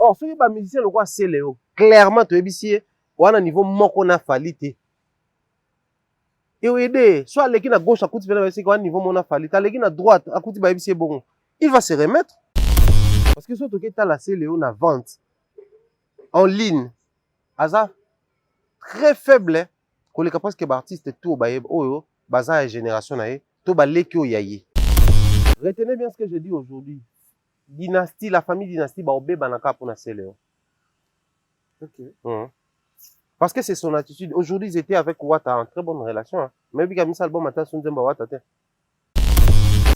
or ceux qui ba musicien le roi c'est Léo clairement tu ebisi wana niveau moko na falite et aider soit les qui na gauche à côté de c'est quoi niveau mona falite les qui na droite à côté ba ebisi bon il va se remettre parce que surtout que tu as la Léo na vente en ligne asa très faible ko le capable que artiste tout ba oyo baza génération na to ba leki o yayi. Retenez bien ce que je dis aujourd'hui. Dynastie, la famille dynastie, bah, obé banaka pour na Léo. Ok. Parce que c'est son attitude. Aujourd'hui, ils étaient avec Ouattara en très bonne relation. Hein. Mais puis, comme ça, album matin, son demba Ouattara.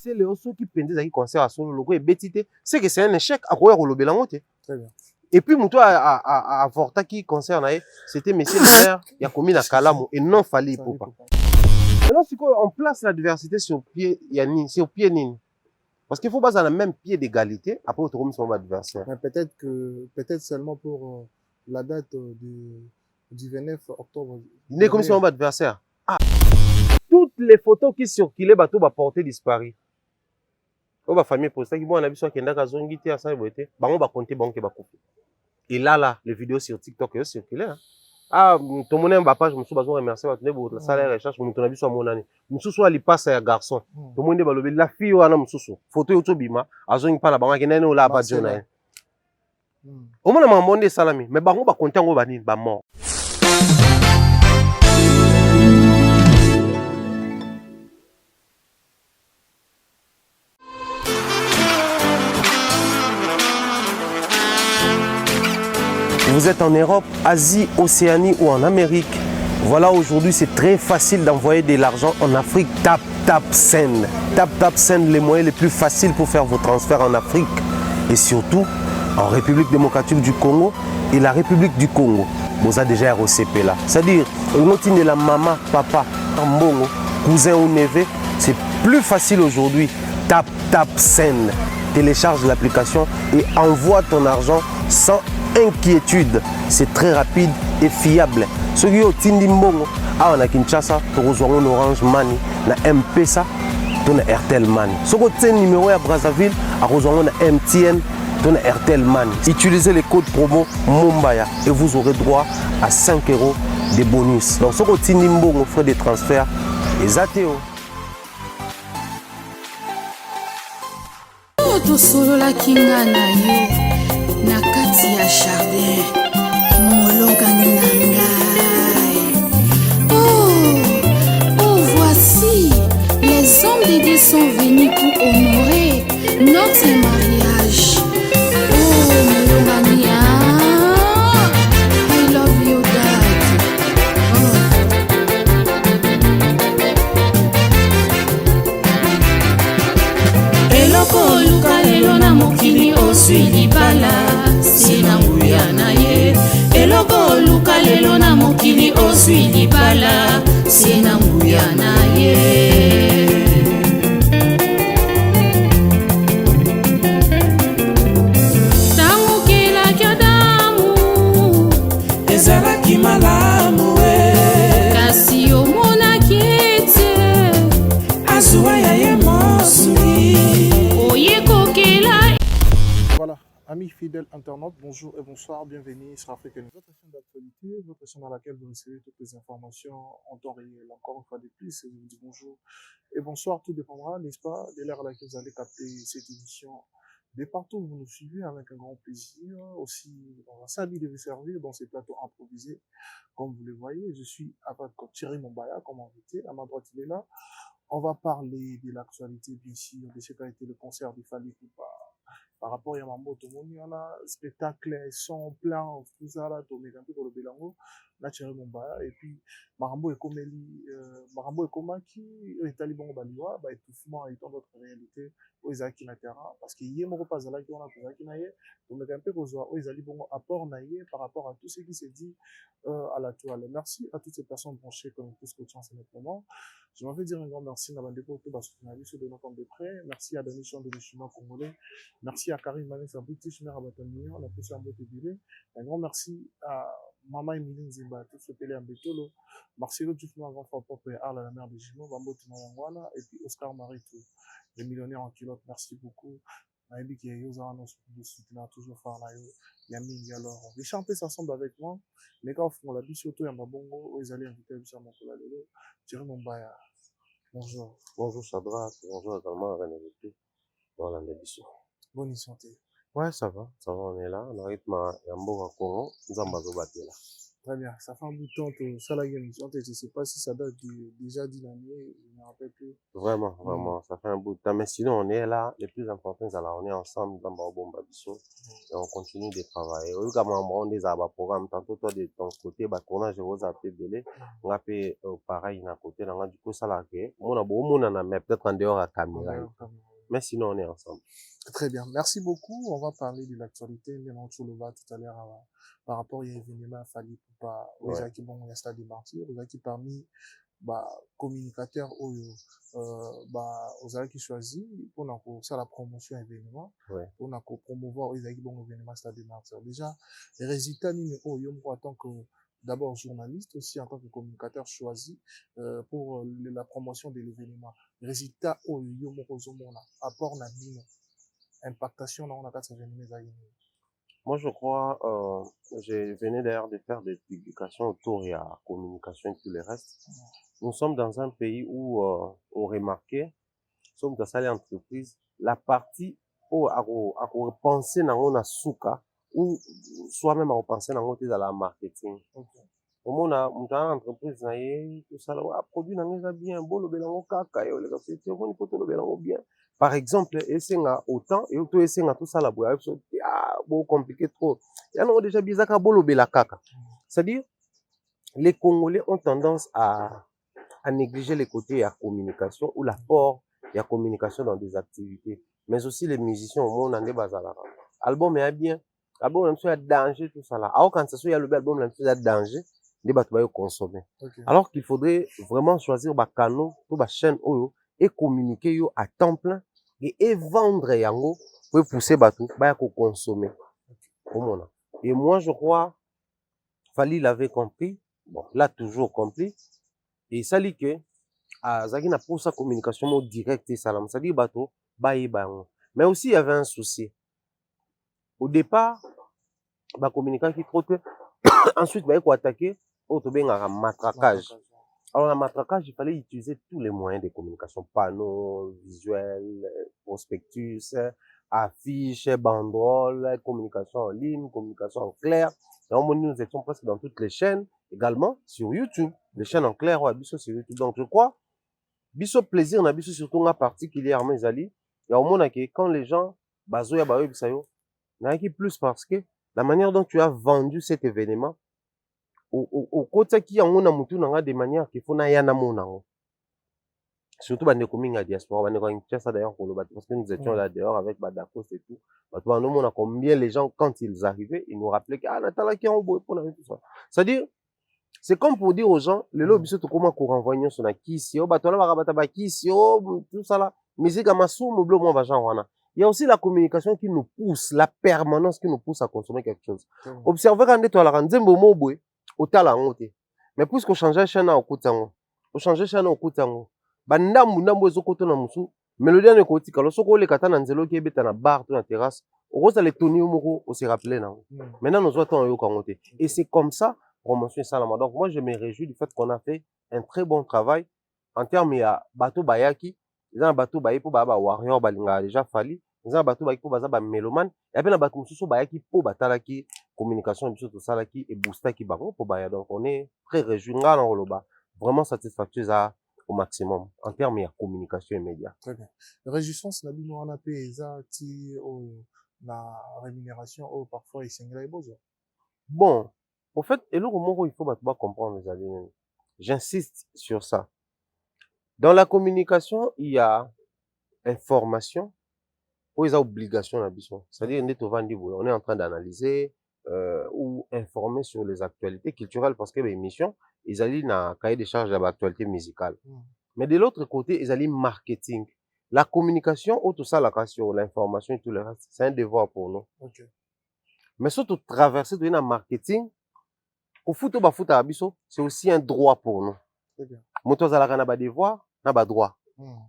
C'est Léo, ceux qui pendent des concerts à son logo et bétité. C'est que c'est un échec à quoi on Très bien. Et puis, Moutou a avorté qui concert, c'était Monsieur le maire, il a commis la Kalamo et non fallait pour pas. Alors, c'est quoi, on place la diversité sur pied, sur pied nini. Parce qu'il faut pas dans le même pied d'égalité, après on trouve son adversaire. Mais peut-être seulement pour la date du 29 octobre. Il est comme son adversaire. Ah. Toutes les photos qui circulaient, bateau va porter disparu. On va famille pour ça qui bon on a vu sur Kendaka Zongiti à ça boité. Bah on va compter bon que va couper. Et là les vidéos sur TikTok elles circulaient. Hein. Ah, ton monnaie ma page, je me suis besoin de remercier votre salaire recherche, je me suis sur mon année. Je me suis soit li passe à garçon. Tout le monde va lever la fille ou un sous. Photo yo bima, azongi pa na bango kenene o la ba jona. Au moins m'a demandé salami, mais bango ba compter ngo ba nini ba mort. Vous êtes en Europe, Asie, Océanie ou en Amérique. Voilà, aujourd'hui, c'est très facile d'envoyer de l'argent en Afrique. Tap Send. Tap Send, les moyens les plus faciles pour faire vos transferts en Afrique. Et surtout, en République démocratique du Congo et la République du Congo. Vous avez déjà ROCP là. C'est-à-dire, on de la maman, papa, tambongo, cousin ou neveu. C'est plus facile aujourd'hui. Tap Send. Télécharge l'application et envoie ton argent sans inquiétude. C'est très rapide et fiable. Ceux qui ont Tindi Mbongo, on a Kinshasa, tu reçois un Orange Money, na M-Pesa, tu as Airtel Money. Ceux qui ont un numéro à Brazzaville, tu reçois un MTN, tu as Airtel Money. Utilisez les codes promo Mumbaya et vous aurez droit à 5 € de bonus. Donc ceux qui ont Tindi Mbongo, frais de transfert, les ATO. Solola kinga na yo na kati ya jardin molongani na ngai. Oh, voici les hommes de Dieu sont venus pour honorer notre mariage. Oh, molongani, I love you, dad. Eloko luka lelo na mokili oswi libala sina nguya na ye. Eloko luka lelo na mokili oswi libala sina nguya na ye. Tango kelaki Adamu ezalaki malamu kasi omonaki ete azuwa ya ye mosuli. Voilà, amis fidèles internautes, bonjour et bonsoir, bienvenue sur Afrique, votre chaîne d'actualité, votre chaîne dans laquelle vous recevez toutes les informations en temps réel. Encore une fois de plus, je vous dis bonjour et bonsoir, tout dépendra, n'est-ce pas, de l'heure à laquelle vous allez capter cette édition. De partout, vous nous suivez avec un grand plaisir, aussi dans un salle de vous servir dans ces plateaux improvisés. Comme vous le voyez, je suis avec Thierry Mombaya, comme invité, à ma droite il est là. On va parler de l'actualité, bien sûr, de ce qu'a été le concert de Fally Ipupa. Par rapport à Yamambo, tout le monde, il y en a spectacle, son plan, tout ça là, tout le monde pour le Bélango, là, Thierry Mombaya, et puis Marambo et Komeli, Marambo et Komaki, et Talibon Baliwa, bah, étouffement et tant d'autres réalités, aux Zaki Natera, parce qu'il y a mon repas à la qui on a pour Zaki Naye, donc un peu aux Zalibon apport Naye par rapport à tout ce qui s'est dit à la toile. Merci à toutes ces personnes branchées comme tous que chance en ce moment. Je m'en vais dire un grand merci à Bandeko Toba Soutenaliste de notre de près. Merci à Denis Chon de l'Échinois congolais. Merci à Karim Manes à British Mère Abatamio, on a pu s'en beauté d'île. Un grand merci à Maman Emiline Zimba, tout ce télé en Betolo. Marcelo Dufno avant Fort Pop et Arle, la mère de Jimo, Bambo Timawangwana, et puis Oscar Maritou, le millionnaire en culotte. Merci beaucoup. nayebi ke yo oza wana soutenir toujours fort na yo ya mingi. Alors Richard mpe s'assemble avec moi mais ka ofungola biso toyamba bongo oyo ezali invité ya biso ya mokolo ya lelo Thierry Mombaya. Bonjour. Bonjour Shadrach, bonjour également René Lété. Voilà, Bonne santé. Ouais, ça va, on est là, on arrive à Yambo Congo, Zambazo Batela. Très bien, ça fait un bout de temps que ça la émission, je ne sais pas si ça date déjà d'une année, je ne me rappelle plus. Vraiment, ça fait un bout de temps, mais sinon on est là, le plus important, c'est là, on est ensemble dans Babomba Bisso, et on continue de travailler. Au cas où on des programmes, tantôt toi de ton côté, bah tournage je vous appelle Belé, on a fait pareil d'un côté, on a du coup ça là que, on a beau monde, on a mais peut-être en dehors à caméra. Mais sinon, on est ensemble. Très bien. Merci beaucoup. On va parler de l'actualité. Maintenant, tu le vois tout à l'heure par rapport à l'événement Fali Poupa. Aux qui bon, il y a stade de martyrs. Aux qui parmi, communicateurs, aux qui choisi pour ça la promotion événement. Pour promouvoir aux qui bon événement stade de martyrs. Déjà, les résultats, nous, en tant que, d'abord journaliste, aussi en tant que communicateur choisi pour la promotion de l'événement. Résultat au apport na bino impactation na on a quatre événements. Moi je crois je venais d'ailleurs de faire des publications autour de la communication et tout le reste. Nous sommes dans un pays où on remarquait, nous sommes dans cette entreprise, la partie où à repenser dans on a souka ou soi-même à repenser dans on dans la marketing. Au moins on a une entreprise na ye tout ça là produit na ngeza bien beau le belango kaka yo les gars c'est on peut le belango bien. Par exemple, esenga autant et auto esenga tout ça la boya beau compliqué trop. Il y en a déjà bizarre ka bolo bela kaka. C'est-à-dire les Congolais ont tendance à négliger les côtés à communication ou l'apport de la communication dans des activités, mais aussi les musiciens au monde en des bazala. Album est bien, album il y a danger tout ça là. Alors quand ça soit il y a le album il y a danger, des bateaux consommer. Alors qu'il faudrait vraiment choisir ba canaux ou ba chaîne oyo et communiquer yo à temps plein et vendre yango pour pousser bateau ba consommer. Et moi je crois Fali l'avait compris, bon l'a toujours compris et ça dit que zaki na pour sa communication directe et salam ça dit bateau ba yango. Mais aussi il y avait un souci. Au départ ba communiquant qui trop ensuite ba ko attaquer auto benga matraquage. Alors, la matraquage, il fallait utiliser tous les moyens de communication, panneaux, visuels, prospectus, affiches, banderoles, communication en ligne, communication en clair. Et nous étions presque dans toutes les chaînes, également sur YouTube, les chaînes en clair, sur YouTube. Donc, je crois, biso plaisir, na biso surtout nga particulièrement, Zali, et au moins, quand les gens, bazoya, bisayo, n'a plus parce que la manière dont tu as vendu cet événement, au côté qui en a mutu nanga de manière qu'il faut na yana monango surtout bande kominga diaspora bande ko ça d'ailleurs parce que nous étions là dehors avec Badakos et tout bah nous on a combien les gens quand ils arrivaient ils nous rappelaient que Natala qui en beau pour tout ça c'est-à-dire c'est comme pour dire aux gens le lobi surtout comment qu'on renvoyer sur na kisi o batola bakabata ba kisi o tout ça là musique amasumu blo mo va wana. Il y a aussi la communication qui nous pousse, la permanence qui nous pousse à consommer quelque chose. Observez quand tu as la nzembo mobwe otala ngote mais puisqu'on changeait chaîne au kutango on changeait chaîne au kutango bandambu ndambo ezokoto na musu mélodie ne kotika lo soko le kata na nzelo ki ebeta na bar to na terrasse okosa le toni moko on se rappeler na maintenant nous autres on yo kangote et c'est comme ça promotion ça là donc moi je me réjouis du fait qu'on a fait un très bon travail en termes ya bato bayaki ils ont bato bayi po ba warrior balinga déjà Fali ils ont bato bayi po baza ba mélomane et puis na bato mususu bayaki po batalaki communication biso tout ça là qui et booster qui bango pour baya donc on est très réjouis nga na loba vraiment satisfactueux au maximum en termes de communication et médias. Très bien. Réjouissance na bino on a payé ça ti la rémunération ou parfois il s'engage besoin. Bon, au fait et le mot il faut pas comprendre les amis. J'insiste sur ça. Dans la communication, il y a information ou il y a obligation à biso. C'est-à-dire on est en train d'analyser ou informer sur les actualités culturelles parce que les émissions ils allaient dans cahier de charge de l'actualité musicale. Mais de l'autre côté, ils allaient marketing. La communication ou tout ça la sur l'information et tout le reste, c'est un devoir pour nous. Mais surtout traverser de la marketing au foot ou foot à biso, c'est aussi un droit pour nous. Moto zalaka na ba devoir, na ba droit.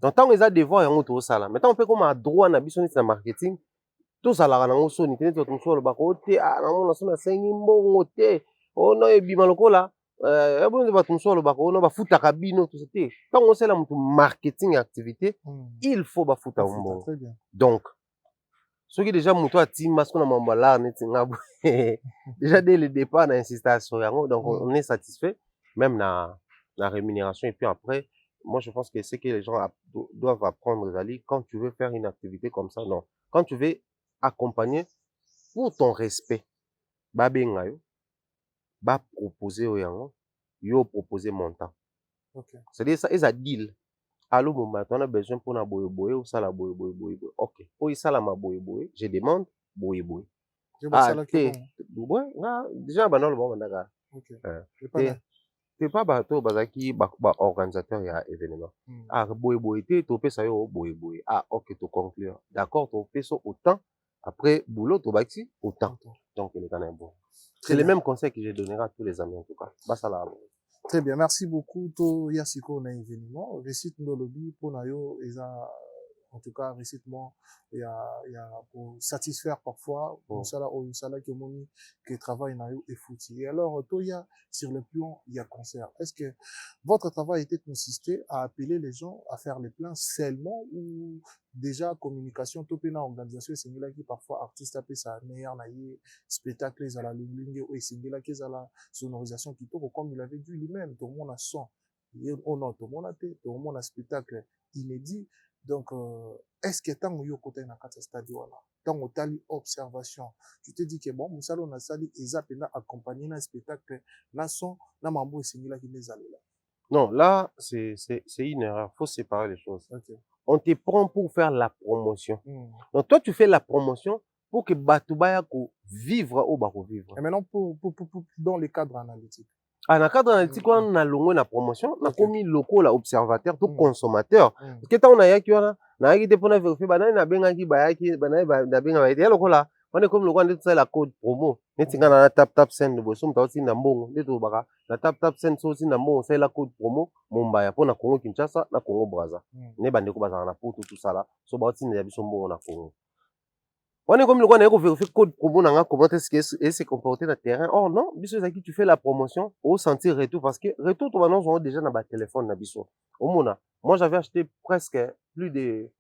Donc tant ils ont devoir et on tout ça là. Maintenant on peut comme un droit na biso ni na marketing, tozalaka nango soni te neti bato mosusu balobaka o te namona so nasengi mbongo te ono ebima lokola ebonze bato mosusu balobaka ono bafutaka bino tout ça te ntango osala motu marketing ya activité il faut bafuta mbongo donc soki déjà moto atimba siko na mambo alar neti nga boye déjà dès le départ na insistation yango donc on est satisfait même na rémunération et puis après moi je pense que c'est que les gens doivent apprendre Zali quand tu veux faire une activité comme ça non quand tu veux accompagner pour ton respect babenga yo ba proposer yango yo proposer montant c'est-à-dire ça est à deal allo mon matin on a besoin pour na boye boye ou ça la boye boye boye ok pour ça la ma boye boye je demande boye boye déjà bah non le bon d'accord c'est pas bateau bazaki ba organisateur ya événement boye boye te to pesa yo boye boye ok to conclure d'accord to pesa autant après boulot to baxi autant donc il est quand même bon c'est le même conseil que je donnerai à tous les amis en tout cas bah ça là. Très bien, merci beaucoup. To yasiko na événement, récite no lobby pour nayo en tout cas récitement il y a pour satisfaire parfois une sala qui moni que travail nayo est foutu. Et alors to ya sur le plan il y a concert. Est-ce que votre travail était consisté à appeler les gens à faire les plans seulement ou déjà communication topena organisation singila qui parfois artiste appelle ça meilleur naïe spectacle à la lulingue ou singila qui à la sonorisation qui tourne comme il avait dit lui-même tout le monde a son on a tout le monde a tout le monde a spectacle inédit donc est-ce que tant yo côté na kata stade wala tant on tali observation tu te dis que bon musalo na sali ezapena accompagner na spectacle na son na mambo singila qui les allait là. Non, là c'est une erreur, faut séparer les choses. On te prend pour faire la promotion. Donc toi, tu fais la promotion pour que Batubaya vivre ou Bako vivre. Et maintenant, pour dans le cadre analytique. Dans le cadre analytique, on a longué la promotion, on a commis locaux, observateur, tout consommateur. Parce que quand on a yaki, on a yaki pour vérifier, na benga ki bayaki, na benga bayaki, là. On est comme le roi de la code promo. Net singa na tap scène de bosom ta aussi na mbongo ndeto baka na tap scène so aussi na mbongo c'est la code promo Mombaya pour na Congo Kinshasa na Congo Brazza. Ne bande ko bazana na poto tout ça là so ba aussi na biso mbongo na Congo. On est comme le roi na ko vérifier code promo na nga comment est-ce que se comporter na terrain. Oh non, biso zaki tu fais la promotion au sentir retour parce que retour to maintenant on déjà na ba téléphone na biso. Au mona. Moi j'avais acheté presque plus de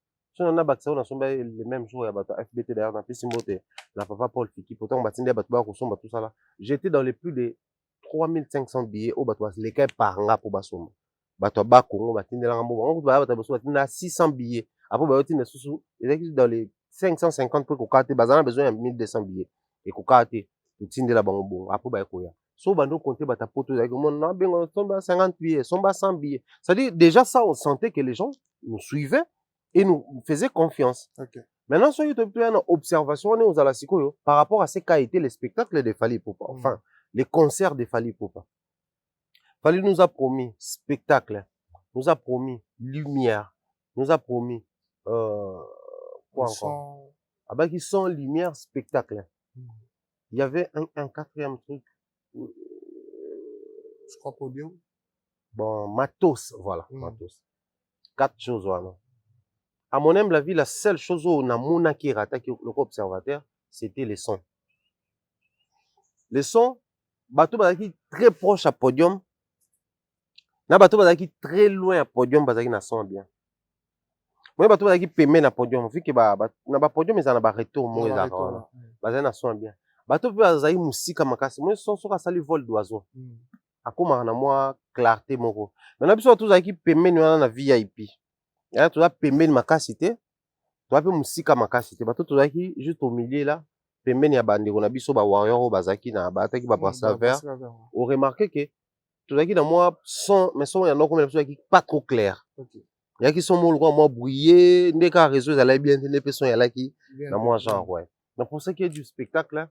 on a bâti on a sombé les mêmes jours à FBT d'ailleurs dans plus moté la papa Paul Fiki pourtant on bâti des bâtiments au sombre tout ça là j'étais dans les plus de 3500 billets au bateau les cas par nga pour basomba bateau ba Congo bâti de la rambo on va bateau bâti na 600 billets après bâti na sous ils dans les 550 pour kokate bazana besoin de 1200 billets et kokate tout de la bango après ba koya so bando compter bata poto avec mon na bengo somba 50 billets somba 100 billets ça dit déjà ça on sentait que les gens nous suivaient et nous faisait confiance. Maintenant, sur YouTube, il y a une observation par rapport à ce qu'a été les spectacles de Fally Ipupa, enfin, les concerts de Fally Ipupa. Fally nous a promis spectacle, nous a promis lumière, nous a promis quoi encore? Ah bah qui sont lumière, spectacle. Il y avait un quatrième truc. Je crois podium. Bon, matos, voilà, matos. 4 choses, voilà. À mon humble avis, la seule chose où on a mona qui rattaque le observateur, c'était les sons. Les sons, bateau bazaki très proche à podium. Na bateau bazaki très loin à podium, bazaki na son bien. Moi bateau bazaki pemé na podium, vu que na ba podium ils en a ba retour moi là. Bazaki na son bien. Bateau bazaki musika makasi. Moi son soka sali vol d'oiseau. Akoma na moi clarté moko. Maintenant biso tout bazaki pemé na VIP. Là, tu as pembe de makasité, tu as peu musika makasité. Bato tu as qui juste au milieu là, pembe ni abandi on a biso ba warrior au bazaki na bataki ba brassard vert. On remarque que tu as qui dans moi son mais son y en a comme qui pas trop clair. Il y a qui sont moi brouillé, des cas réseau ça allait bien, des personnes y a là qui dans moi genre ouais. Donc pour ce qui est du spectacle là,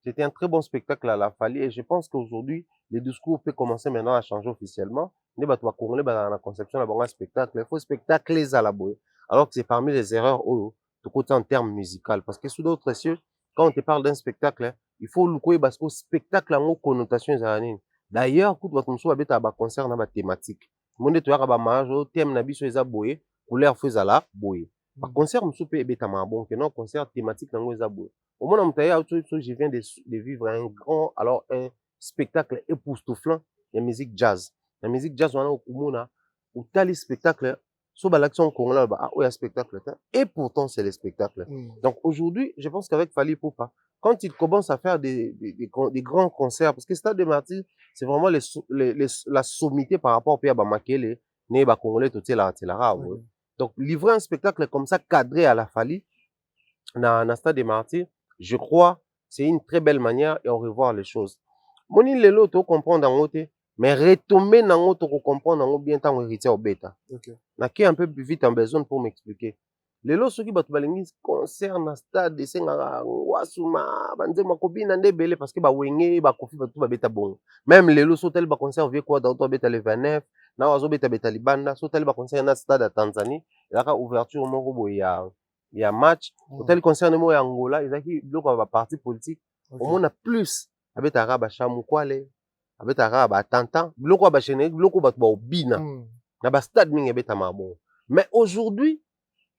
c'était un très bon spectacle à la Fally et je pense qu'aujourd'hui les discours peuvent commencer maintenant à changer officiellement. Ne ba toi congolais dans la conception la spectacle, il faut spectacle à la boue. Alors que c'est parmi les erreurs de côté en termes musical parce que sous d'autres cieux quand on te parle d'un spectacle, il faut le quoi parce que spectacle a une connotation zanine. D'ailleurs, quand on soit bête à ba concert na ba thématique. Monde to ya ba mariage thème na biso eza boye, couleur feu la boye. Par concert, je suis bon, que non concert thématique dans les abos. Au moins, je viens de vivre un grand, alors un spectacle époustouflant de musique jazz. La musique jazz, on a au Kumuna, où tel spectacle, sur l'action congolaise, ah, oui, un spectacle, et pourtant, c'est le spectacle. Donc, aujourd'hui, je pense qu'avec Fally Ipupa, quand il commence à faire des grands concerts, parce que Stade des Martyrs, c'est vraiment la sommité par rapport au Pia Bamakele, né Congolais, tout là, donc, livrer un spectacle comme ça, cadré à la Fally, dans Stade des Martyrs, je crois, c'est une très belle manière et on revoir les choses. Moni lelo to comprendre en côté, mais retomber dans l'autre pour comprendre en bien temps héritier au bêta. Na qui un peu plus vite en besoin pour m'expliquer. Lelo ceux qui battu balingi concert na stade de senga wasuma banze makobina ndebele parce que ba wenge ba kofi batu ba beta bon. Même lelo sotel ba concert vieux quoi dans to beta le 29 na wazo beta beta libanda sotel ba concert na stade à Tanzanie la ka ouverture moko bo ya match hotel concert mo ya Angola ezaki biloko ba parti politique au moins plus abetaka ba chamukwale abetaka ba tantan biloko ba générique biloko ba obina na ba stade mingi beta mabo. Mais aujourd'hui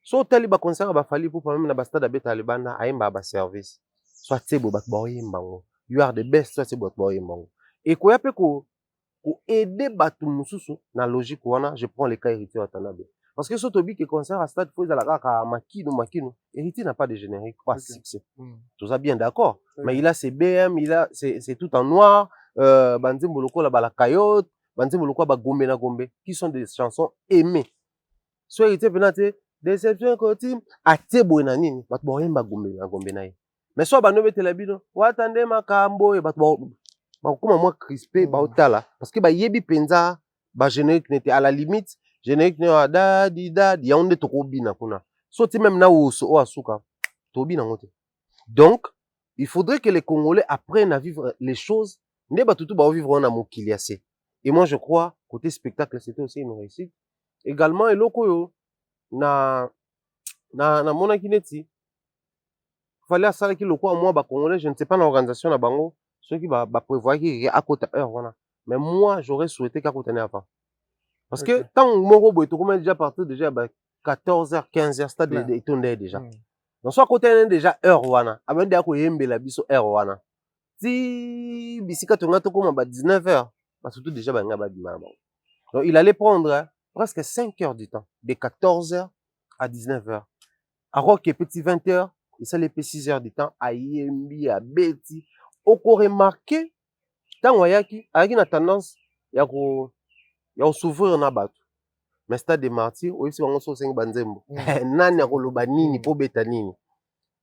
so tali ba concert ba Fally pour même na ba stade abeta libanda ayemba ba service soit tebo ba boyemba ngo you are the best soit tebo boyemba ngo et ko yape ko aider batu mususu na logique wana je prends le cas héritier Watanabe parce que so tobi que concert à stade faut la kaka makino héritier n'a pas de générique pas succès tout ça bien d'accord mais il a ses BM il a c'est tout en noir banzimbo lokola bala coyote banzimbo lokola ba gombe na gombe qui sont des chansons aimées so héritier penate déception cotim atebo na nini batu boyemba gombe na gombe na ye mais so bano betela bino watande makambo e batu bakoma moi crispé ba otala parce que ba yebi penza ba générique n'était à la limite générique ne da di yaonde tokobina kuna so ti même na oso o asuka tobina ngote. Donc il faudrait que les Congolais apprennent à vivre les choses ne batutu ba vivre na mokili assez. Et moi je crois côté spectacle c'était aussi une réussite également eloko yo na mona kineti fallait asala ki loko moi ba Congolais je ne sais pas l'organisation na bango ceux qui prévoient qui à côté heure voilà. Mais moi j'aurais souhaité qu'à côté avant parce que tant moko boy to déjà partir déjà 14h 15h stade de tonde déjà donc soit côté déjà heure wana abende ako yembela biso heure wana si bisika tonga to koma 19h parce que tout déjà ba ngaba bimama donc il allait prendre presque 5 heures du temps de 14h à 19h alors que petit 20h il s'allait 6 heures du temps à yembi à beti oko remarqué tant ayaki na tendance ya s'ouvrir na bato mais Stade des Martyrs aussi bango so 5 banzembo nani akoloba nini po beta nini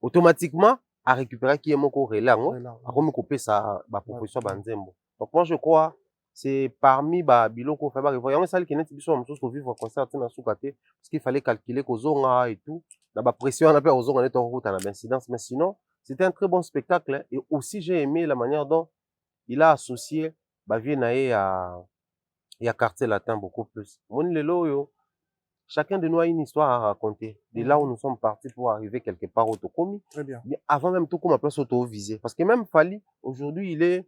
automatiquement a récupérer qui est moko relango akomi kopesa ba proposition banzembo. Donc moi je crois c'est parmi ba biloko fa ba revoyons ça qui net biso mosusu ko vivre concert na soukate parce qu'il fallait calculer ko zonga et tout na ba pression na pe ozonga net en route na incidence mais sinon c'était un très bon spectacle et aussi j'ai aimé la manière dont il a associé ba vie naé à quartier latin beaucoup plus. Mon lelo yo chacun de nous a une histoire à raconter. De là où nous sommes partis pour arriver quelque part au Tokomi. Très bien. Mais avant même tout, comme on place auto-visé. Parce que même Fally, aujourd'hui, il est,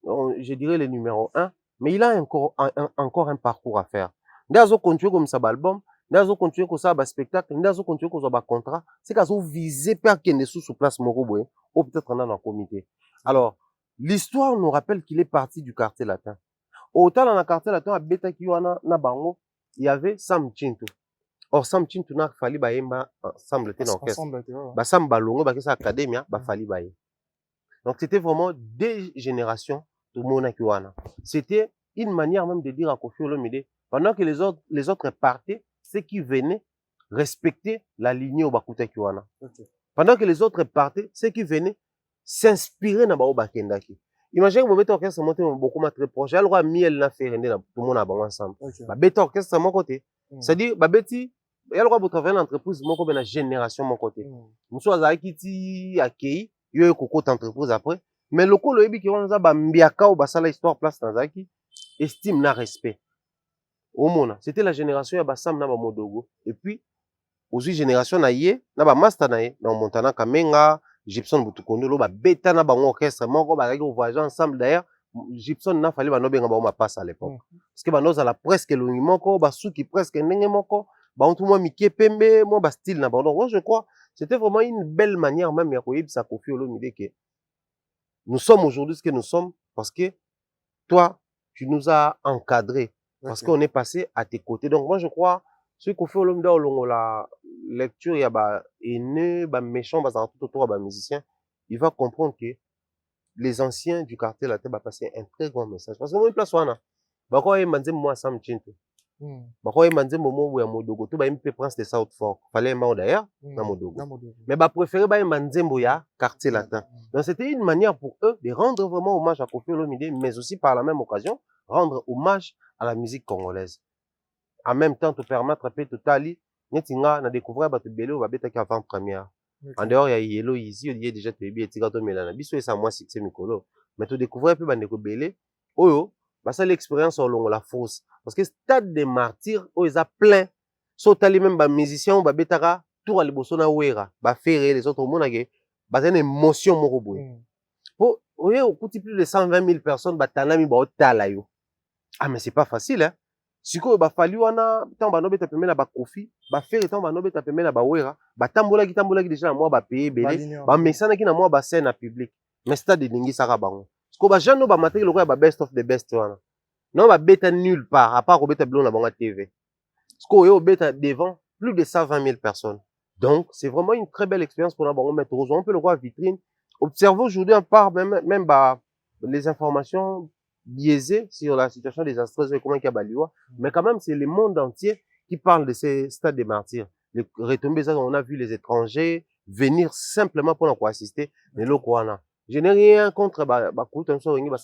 je dirais, le numéro 1. Mais il a encore un parcours à faire. Nous continuer comme ça, l'album. Nous continuer comme ça, spectacle. Nous continuer comme ça, contrat. C'est qu'à viser par qu'il est sous place Moroboé. Ou peut-être dans un comité. Alors, l'histoire nous rappelle qu'il est parti du quartier latin. Autant dans le quartier latin, à Beta Kiwana, na Bango, il y avait Sam Chintu. Or Sam Chintu na Fally bayemba ensemble te na orchestre. Ba Sam Balongo ba kesa academia ba Fally baye. Donc c'était vraiment des générations de mona kiwana. C'était une manière même de dire à Koffi Olomide pendant que les autres partaient, ceux qui venaient respecter la lignée au Bakuta kiwana. Pendant que les autres partaient, ceux qui venaient s'inspirer na ba Bakendaki. Imaginez que vous mettez orchestre monté beaucoup très proche. Alors à miel na faire render tout le monde ensemble. Ba bête orchestre mon côté. C'est-à-dire ba bêti il y a le droit de travailler en entreprise, mon côté, la génération, mon côté. Nous sommes à Kiti, à Kei, il y a eu beaucoup d'entreprises après. Mais le coup, le ébi qui on a bambiaka ou basala histoire place dans Zaki, estime na respect. Au monde, c'était la génération ya basam na ba modogo. Et puis, aux générations na yé, na ba master na yé, na Montana Kamenga, Gibson Butukondo, lo ba beta na ba orchestre, mon ko ba règle voyage ensemble d'ailleurs. Gibson n'a fallu ba no benga ba ma passe à l'époque. Parce que ba nos à la presque le moko, ba souki presque ndenge moko. bah, tout moi, Mickey Pembe, moi, bah, style, na, donc, moi, je crois, c'était vraiment une belle manière, même, Yakoyib, ça, Koffi Olomide, que nous sommes aujourd'hui ce que nous sommes, parce que toi, tu nous as encadrés, parce qu'on est passé à tes côtés. Donc, moi, je crois, ce Koffi Olomide, la lecture, il y a, bah, aîné, bah, méchant, bah, tout autour, bah, musicien, il va comprendre que les anciens du quartier là va passer un très grand message parce que moi place wana bako ye manze moi Sam Chinto bako ye manze momo ya modogo to ba mpe prince de South Fork fallait mort d'ailleurs na modogo mais ba préféré ba manze ya quartier latin donc c'était une manière pour eux de rendre vraiment hommage à Koffi Olomide mais aussi par la même occasion rendre hommage à la musique congolaise en même temps te permettre un peu totali netinga na découvrir ba te belé ba beta avant première. En dehors, il y a Yellow Easy, il y a déjà Tebi et Tigato Melana. Biso et ça, moi, c'est Mikolo. Mais tu découvres un peu Bandeko Belé. Oh, bah, ça, l'expérience au long, la fausse. Parce que stade des martyrs, oh, ils ont plein. Sautali même, bah, musiciens, bah, betara, tout à l'ébosona, ouera, bah, ferré, les autres, au monde, bah, c'est une émotion, mon robot. Oh, oui, au coût plus de 120 000 personnes, bah, tanami, bah, au talayo. Ah, mais c'est pas facile, hein. Siko ba fali wana tant ba nobeta pemena ba kofi ba faire tant ba nobeta pemena ba wera ba tambola ki déjà moi ba payer belé ba mesana ki na moi ba scène à public mais stade lingi saka bango siko ba jano ba materi lokwa ba best of the best wana non ba beta nulle part à part robeta blon na bango TV siko yo beta devant plus de 120 000 personnes donc c'est vraiment une très belle expérience pour na bango mettre on peut le voir vitrine observer aujourd'hui à part même bah les informations biaisé sur la situation désastreuse, comment il y a Baliwa. Mais quand même, c'est le monde entier qui parle de ces stades des martyrs. Les retombées, on a vu les étrangers venir simplement pour nous assister. Mais là, je n'ai rien contre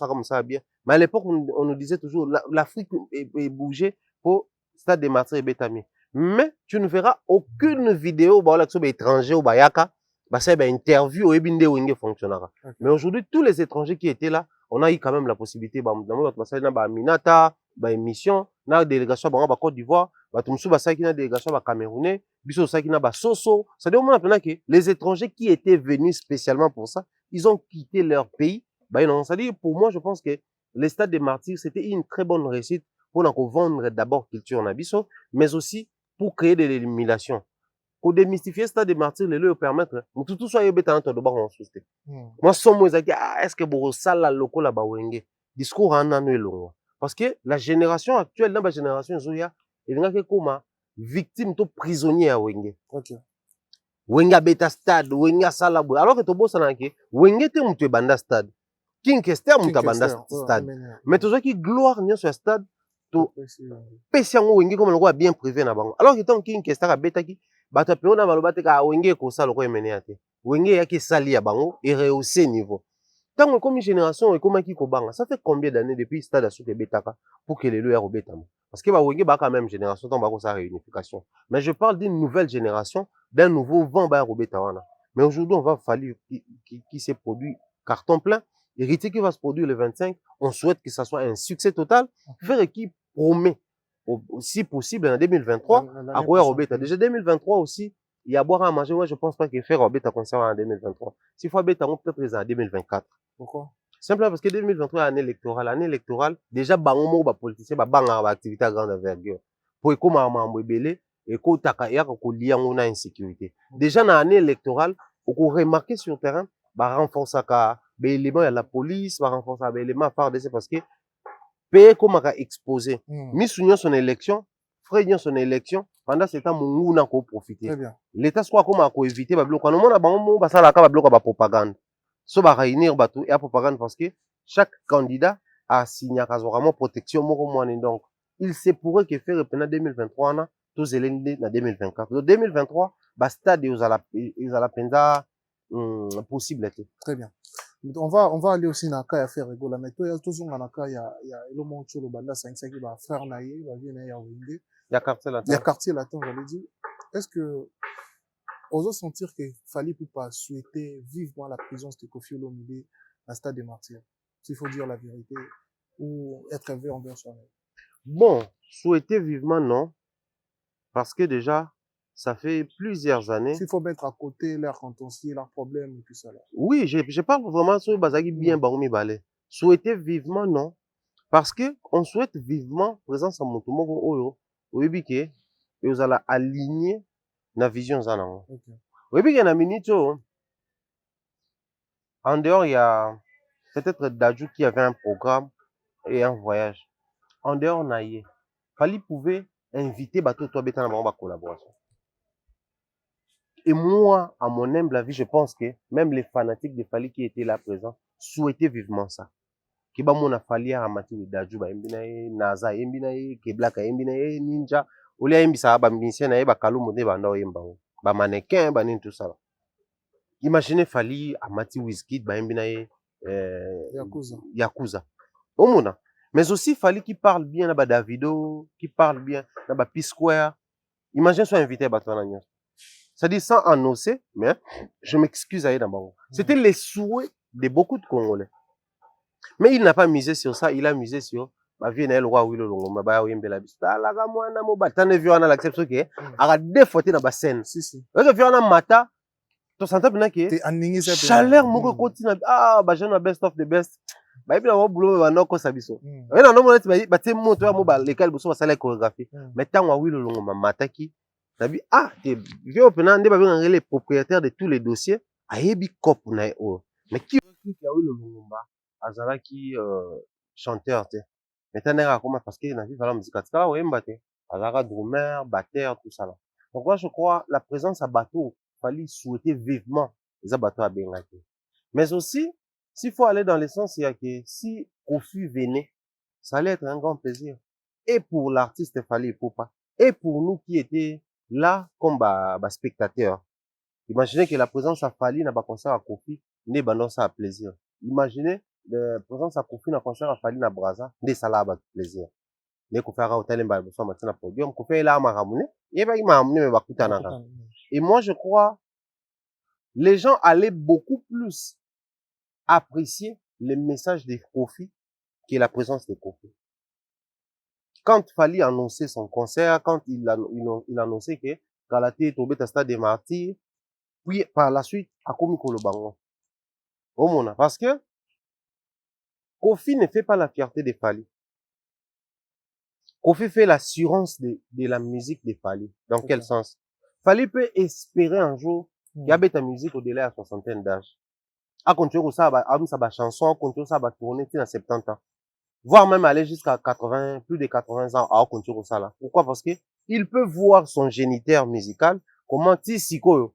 comme ça bien. Mais à l'époque, on nous disait toujours l'Afrique est bougée pour stade des martyrs et Betami. Mais tu ne verras aucune vidéo étranger au Bayaka. Ça une interview au fonctionnera. Mais aujourd'hui, tous les étrangers qui étaient là, on a eu quand même la possibilité Minata, émission, na délégation ba Côte d'Ivoire, ba tumsu ba na délégation ba Camerounais, biso saki na ba Soso. Ça veut dire que les étrangers qui étaient venus spécialement pour ça, ils ont quitté leur pays. Non, ça dit pour moi je pense que les stades des martyrs c'était une très bonne réussite pour vendre d'abord culture na biso, mais aussi pour créer de l'élimination. Pour démystifier le stade des martyrs, le permettre, tout soit yobeta en todo en société. Moi, somme est-ce que vous sale la loco la bawenge discours en annuel parce que la génération actuelle, la génération Zoya, il y a comme victime to prisonnier à wenge. Wenga beta stade, wenga sala bo. Alors que to bossa na ke, wenge te mutu banda stade. King Kester mutu banda stade. Mais tout ça qui gloire n'y sur stade to pesiango wenge comme le roi bien privé na bango. Alors que ton King Kester a beta ki bato pe ona maloba te ka wenge ko sala ko emene ate wenge yaki sali ya bango et rehausser niveau tant comme une génération et comment qui ko banga ça fait combien d'années depuis stade à souke betaka pour que les lois robetamo parce que ba wenge ba quand même génération tant ba ko sa réunification mais je parle d'une nouvelle génération d'un nouveau vent ba robetawana mais aujourd'hui on va falloir qui s'est produit carton plein héritier qui va se produire le 25 on souhaite que ça soit un succès total faire équipe promet si possible en 2023 à quoi Robeta déjà 2023 aussi il y a à boire à manger moi je pense pas qu'il fait Robeta concert en 2023 s'il faut Robeta peut-être en 2024 pourquoi simplement parce que 2023 année électorale déjà bango ba politicien ba banga ba activité à grande envergure pour comment mambo belé et ko taka ya ko lier on a insécurité déjà dans année électorale on remarquer sur le terrain ba renforcer ka ba élément ya la police ba renforcer ba élément par c'est parce que payer comme à exposer. Mis son élection, frère son élection, pendant ce temps, mon n'a qu'au profiter. L'État soit comme à éviter, bah, bloquer. Nous, on a bon, bah, ça, la carte, bloquer, bah, propagande. So, bah, réunir, bah, tout, et à propagande, parce que chaque candidat a signé, vraiment, protection, donc, il se pourrait que faire, pendant 2023, on a tous les dans 2024. Donc, 2023, bah, stade, ils ont la peine possible. Très bien. On va aller aussi dans le cas faire rigoler mais toi toujours dans le cas il y a le monde sur le banda 5 qui va frère naïe va venir y avoir il y a quartier latin j'allais dire est-ce que osons sentir que fallait pour pas souhaiter vivement la présence de Koffi Olomide à stade des martyrs s'il faut dire la vérité ou être élevé envers soi-même bon souhaiter vivement non parce que déjà ça fait plusieurs années. S'il faut mettre à côté leurs contentieux, leurs problèmes et tout ça là. Oui, je parle vraiment sur Bazagi bien Baroumi Balé. Souhaiter vivement, non. Parce que on souhaite vivement présence à Motomoko Oyo. Oui, et vous allez aligner la vision za nango. Ok. Oui, puis il y a une minute, en dehors, il y a peut-être Dadju qui avait un programme et un voyage. En dehors, on a y Fali pouvait inviter bateau toi bêta dans ma collaboration. Et moi, à mon humble avis, je pense que même les fanatiques de Fali qui étaient là présents souhaitaient vivement ça. Kiba mona Fali a amati we Dadju ba embina ye, Naza embina ye, Keblaka embina ye, Ninja. Olia embisa ba musicien na ye ba kalumu de ba ndo yemba. Ba mannequin ba nin tout ça. Imaginez Fali amati Wizkid ba embina ye Yakuza. Omona. Mais aussi Fali qui parle bien na Davido, qui parle bien na P-Square. Imagine soit invité à Batouana. Ça dit sans annoncer, mais je m'excuse à Edambago. C'était les souhaits de beaucoup de Congolais. Mais il n'a pas misé sur ça, il a misé sur ma vie n'est le roi Willo Longo, ma baya Wimbela Bista, la gamouana moba, t'en as vu en l'acceptation qui est, à deux fois dans la scène. Si, si. Parce que vu en mata, tu sens bien que chaleur moko continue, ah, bah, j'ai best of the best. Bah, et puis, on va boulot, on va encore s'abisso. Et non, non, bah, t'es mon, toi, moba, lesquels, vous savez, la chorégraphie. Mais tant que Willo Longo, ma mata qui, t'as vu, ah, t'es vieux au pénal, les propriétaires de tous les dossiers, à Ebi Kop, mais qui recrute Willo Longo, azalaki chanteur te maintenant comment parce que na vie la musique atika oyemba te azalaka drummer batteur tout ça là donc moi je crois la présence à bateau fallait souhaiter vivement les bateaux à bengaki mais aussi s'il faut aller dans le sens il y a que si Kofi venait ça allait être un grand plaisir et pour l'artiste fallait pour pas et pour nous qui étaient là comme spectateurs imaginez que la présence à Fali n'a pas concert à Kofi n'est bandant ça à plaisir imaginez la présence à Kofi na concert à Fali na Braza, des salabas de plaisir. Les Kofi à hôtel en Balboa, maintenant podium, Kofi là m'a ramené, et ben il m'a amené me bakuta nanga. Et moi je crois, les gens allaient beaucoup plus apprécier les messages de Kofi que la présence de Kofi. Quand Fali annonçait son concert, quand il annonçait que Galate est tombé à stade des martyrs, puis par la suite, à Komi Kolobango. Au monde, parce que Kofi ne fait pas la fierté de Fali. Kofi fait l'assurance de la musique de Fali. Dans quel sens? Fali peut espérer un jour qu'il y a ta musique au-delà de la soixantaine d'âge. À continuer ça, à chanson, à continuer ça, à tourner dans 70 ans. Voire même aller jusqu'à 80, plus de 80 ans, à continuer ça là. Pourquoi? Parce que il peut voir son géniteur musical, comment Tissiko,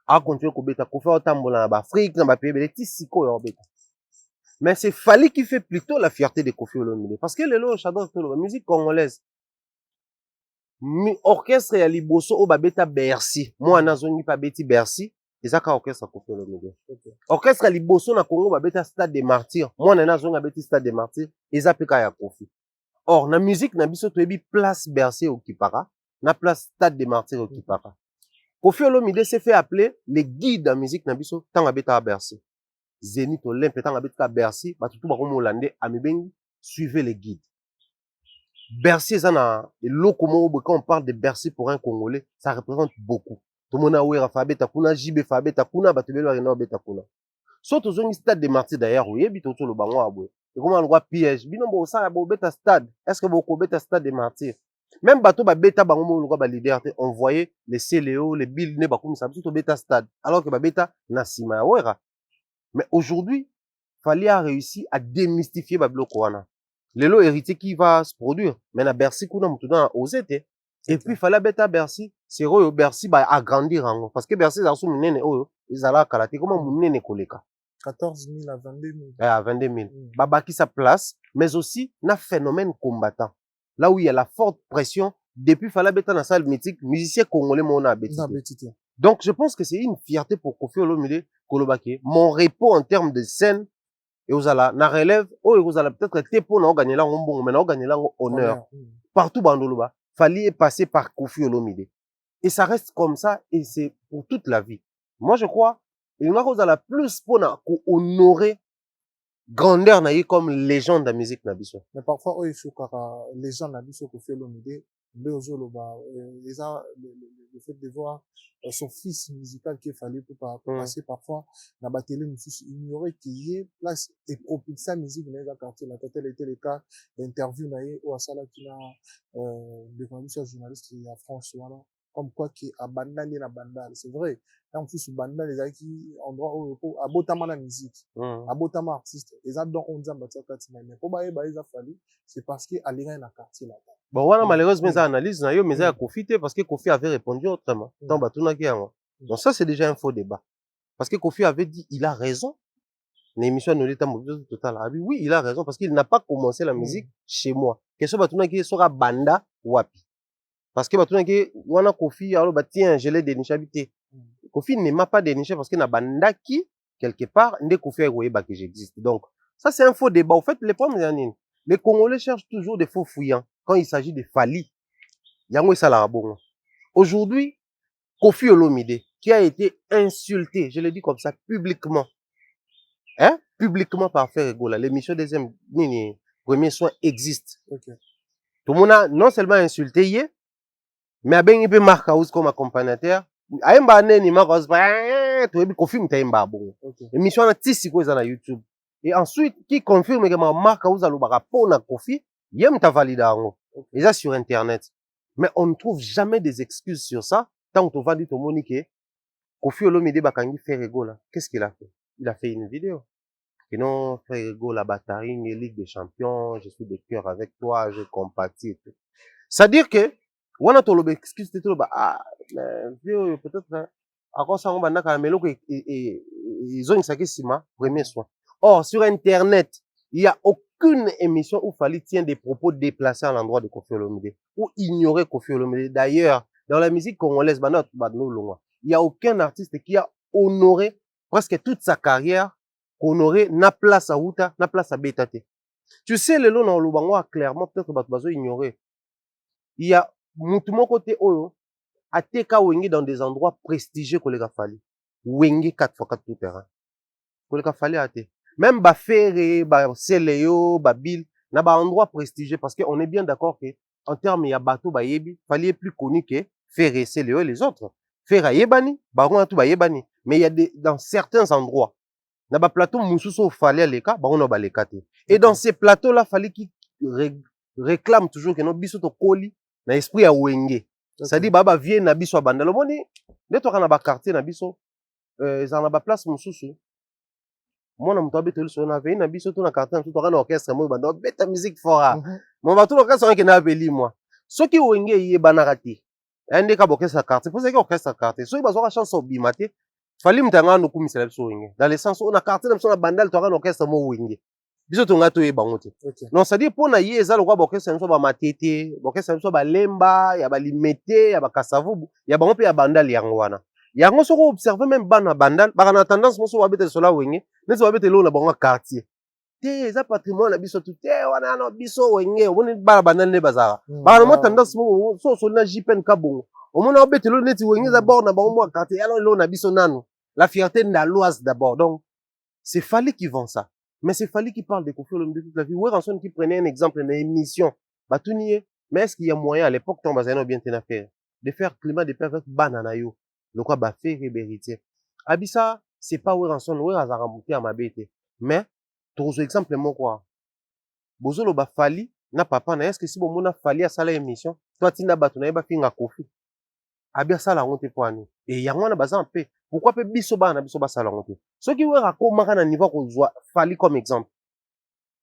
à continuer Kobeta, Kofi Otambola, Afrique, dans pays, Tissiko, Obeta. Mais c'est Fali qui fait plutôt la fierté de Kofi Olomide. Parce que les lots, j'adore la musique congolaise. Orchestre ya liboso o babeta Bercy. Moi, nazongi pa beti Bercy. Ezaka orchestre Kofi Olomide. Orchestre ya liboso na Congo babeta Stade des Martyrs. Moi, nazonga beti Stade des Martyrs. Eza peka ya Kofi. Or, na musique na biso toyebi place Bercy au Kipara. Na place Stade des Martyrs au Kipara. Kofi Olomide s'est fait appeler les guides en musique na biso tanga beta à Bercy. Zénith Olympe tanga beta à Bercy. Batutu bakomo Hollandais amibengi suivez les guides. Bercy, quand on parle de Bercy pour un Congolais, ça représente beaucoup. Tout le monde a oué Fabeta Kuna, JB Fabeta Kuna, Batubelo Arena Beta Kuna. Sauf aux zones stade de Martyrs d'ailleurs, oui, bito tout le bango aboué. Et comment on voit piège? Binombo, ça, a beta stade. Est-ce que beaucoup beta stade de Martyrs? Même bateau, beta bango, on leader, on voyait les CLO, les Bill, ne bakoum, ça, tout beta stade. Alors que beta, Nassima, ouera. Mais aujourd'hui, Fali a réussi à démystifier Bablo Kouana. Le lot héritier qui va se produire. Mais na Bercy, kuna mutuna osé te. Et puis, il fallait bêta Bercy. C'est vrai, Bercy va agrandir. Parce que Bercy, ça sous minene, ils allaient kalaté. Comment minene koleka? 14 000 à 22 000. À 22 000. Babaki sa place. Mais aussi, na phénomène combattant. Là où il y a la forte pression. Depuis, il fallait bêta dans la salle mythique. Musicien congolais, mon abétité. Donc, je pense que c'est une fierté pour Kofi Olomide Kolobake. Mon repos en termes de scène. Et vous allez, na relève, vous allez peut-être tepo na gagner là, mais na gagner là, honneur. Partout, bandoloba. Fallait passer par Kofi Olomide. Et ça reste comme ça, et c'est pour toute la vie. Moi, je crois, il y a la plus pour honorer grandeur naïe comme légende de la musique nabiso. Mais parfois, il faut que légende nabiso Kofi Olomide, le fait de voir son fils musical qu'il fallait pour passer parfois dans la télé, ignorer qu'il y ait place et propulser sa musique dans le quartier. Là, tel était le cas d'interview ou à ça là qui a défendu ce journaliste il y a François là. Comme quoi qui abandonné la bandale. C'est vrai. Là, en plus, bandale, les gens qui, endroit où, abotama la musique, abotama artiste, les gens dont on dit, mais pour bailler, ils a fallu, c'est parce qu'il y a dans le quartier là. Bon, voilà, malheureusement, mes analyses, mais ça a Kofi, parce que Kofi avait répondu autrement. Donc, ça, c'est déjà un faux débat. Parce que Kofi avait dit, il a raison. L'émission de l'État total. Oui, il a raison, parce qu'il n'a pas commencé la musique chez moi. Question batuna qui sera banda wapi. Parce que batuna qui, wana Kofi, alors, bah, tiens, je l'ai déniché habité. Kofi ne m'a pas déniché parce que na banda qui, quelque part, n'est Kofi a que j'existe. Donc, ça, c'est un faux débat. Au fait, les Congolais cherchent toujours des faux fouillants quand il s'agit de Fali. Yango ça bon. Aujourd'hui, Kofi Olomide, qui a été insulté, je le dis comme ça, publiquement, hein, publiquement par Ferregola, l'émission deuxième, premier soin existe. Okay. Tout le monde a non seulement insulté, mais a bien peu Marc House comme accompagnateur. Aïmba neni Marc House, tu es Kofi m'taïmba bon. L'émission a tissé quoi na YouTube. Et ensuite, qui confirme que Marc House a le rapport na Kofi, yem ta validé ango. Et ça sur Internet. Mais on ne trouve jamais des excuses sur ça. Tant qu'on va dire tout le monde que Kofi Olomide Bakangi Ferregola, qu'est-ce qu'il a fait? Il a fait une vidéo. Et non, Ferregola Batarine, Ligue des Champions, je suis de cœur avec toi, je compatis. C'est-à-dire que, on a tout le excuse tout le mais peut-être, encore ça, on va n'a qu'à ils ont une sakisima, premier soin. Or, sur Internet, il n'y a aucune émission où Fali tient des propos déplacés à l'endroit de Kofi Olomide, ou ignorer Kofi Olomide. D'ailleurs, dans la musique congolaise, il n'y a aucun artiste qui a honoré presque toute sa carrière, honoré na place à Outa, na place à Betate. Tu sais, le long dans le Lubango, clairement, peut-être que Batbazo ignorer. Il y a mon côté Oyo, à Teka Wenge dans des endroits prestigieux qu'on les a fallu. Wenge 4x4 tout terrain. Qu'on les a fallu à te. Même Bafere, Seleo, Babil, n'a pas endroit prestigieux parce qu'on est bien d'accord que, en termes, il y a bateau, Bayebi, fallait plus connu que Ferre, Seleo et les autres. Ferre Yebani, Baron tout Bayebani. Mais il y a dans certains endroits, n'a pas plateau, Moussousso, fallait les cas, Baron n'a les cas. Et dans ces plateaux-là, fallait qu'ils réclament toujours que nos bisous au colis, na esprit à Wenge. C'est-à-dire, baba vient na biso bandalo moni, ne to kana ba quartier na biso, za na ba place mususu. Mona muto abeteli so na ve na biso to na quartier na to kana orchestre mo bando beta musique fora. Mon ba to orchestre ke na beli moi. Soki Wenge ye banaka te. Ende ka orchestre quartier, faut que orchestre quartier. So ba zo ka chance obimate. Fali mtanga no kumisela biso Wenge. Dans le sens où na quartier na biso na bandal to kana orchestre mo Wenge. Biso to ngato ye bango te. Non, ça dit pour na ye eza lokwa bokesa nso ba matete, bokesa nso ba lemba, ya ba limete, ya ba kasavubu, ya bango pe ya bandal yango wana. Yango soko observer même bana bandal, ba na tendance moso wabete sola Wenge, nesi wabete lo na bango quartier. Te eza patrimoine na biso tout te wana na biso Wenge, oboni bana bandal ne bazara. Ba na mo tendance mo so na jipen kabongo. Omona wabete lo neti Wenge za bord na bango mo quartier, alors lo na biso nanu. La fierté ndaloise d'abord. Donc c'est Fali qui vend ça. Mais c'est Fali qui parle de Kofi Olomide toute la vie. Ouais, Ranson qui prenait un exemple dans l'émission. Batunier. Mais est-ce qu'il y a moyen, à l'époque, tant bazano bien ten affaire, de faire climat de paix avec bananayo? Le quoi, bah, fait héritier. Abissa, c'est pas ouais, Ranson, ouais, Azaramouté à ma bête. Mais, tous exemple, moi, quoi. Bozolo, bah, Fali, na papa, na, est-ce que si bon, mon a Fali à ça l'émission? Toi, tina batuna, bah, finga Kofi. Abia ça la honte pour nous. Et yango na bazan paix. Pourquoi peut biso ba na biso ba sala honte? Ce qui wera ko maka na niveau ko zwa Fali comme exemple.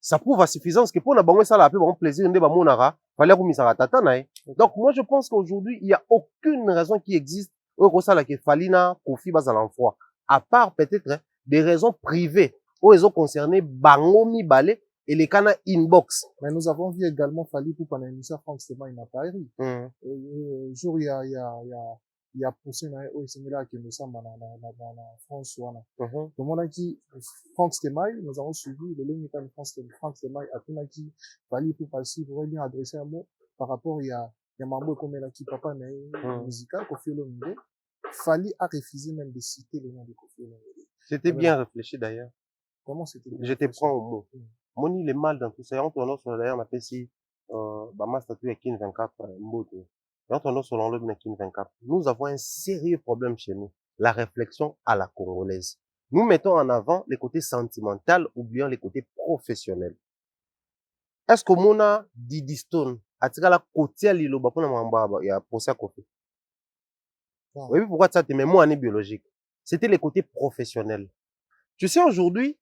Ça prouve à suffisance que pour na bango ça la paix bon plaisir nde ba monara, fallait ko misara tata na. Donc moi je pense qu'aujourd'hui il y a aucune raison qui existe au ça la que Fali na Kofi ba sala en foi. À part peut-être des raisons privées où ils ont concerné bango mi balé et les cana inbox. Mais nous avons vu également Fali pour pendant l'émission Franck Stéma il n'a pas ri. Jour il y a poussé na o similaire que nous sommes na France wana. Tout le monde qui Franck Stéma nous avons suivi le ligne de Franck Stéma a tout qui Fali pour passer pour bien adresser un mot par rapport il y a mambo comme là qui papa na musical Kofi Olomide. Fali a refusé même de citer le nom de Kofi Olomide. C'était bien réfléchi d'ailleurs. Comment c'était? Je te prends au mot. Moni le mal dans tout ça. On tourne sur d'ailleurs on appelle si ma statut à Kin 24, Mbote. Quand on est selon le Kin 24, nous avons un sérieux problème chez nous. La réflexion à la congolaise. Nous mettons en avant les côtés sentimental ou bien les côtés professionnels. Est-ce que mona Didi Stone atika la côté à liloba pour il y a procès à côté. Oui, pourquoi ça te met moi année biologique? C'était les côtés professionnels. Tu sais, aujourd'hui,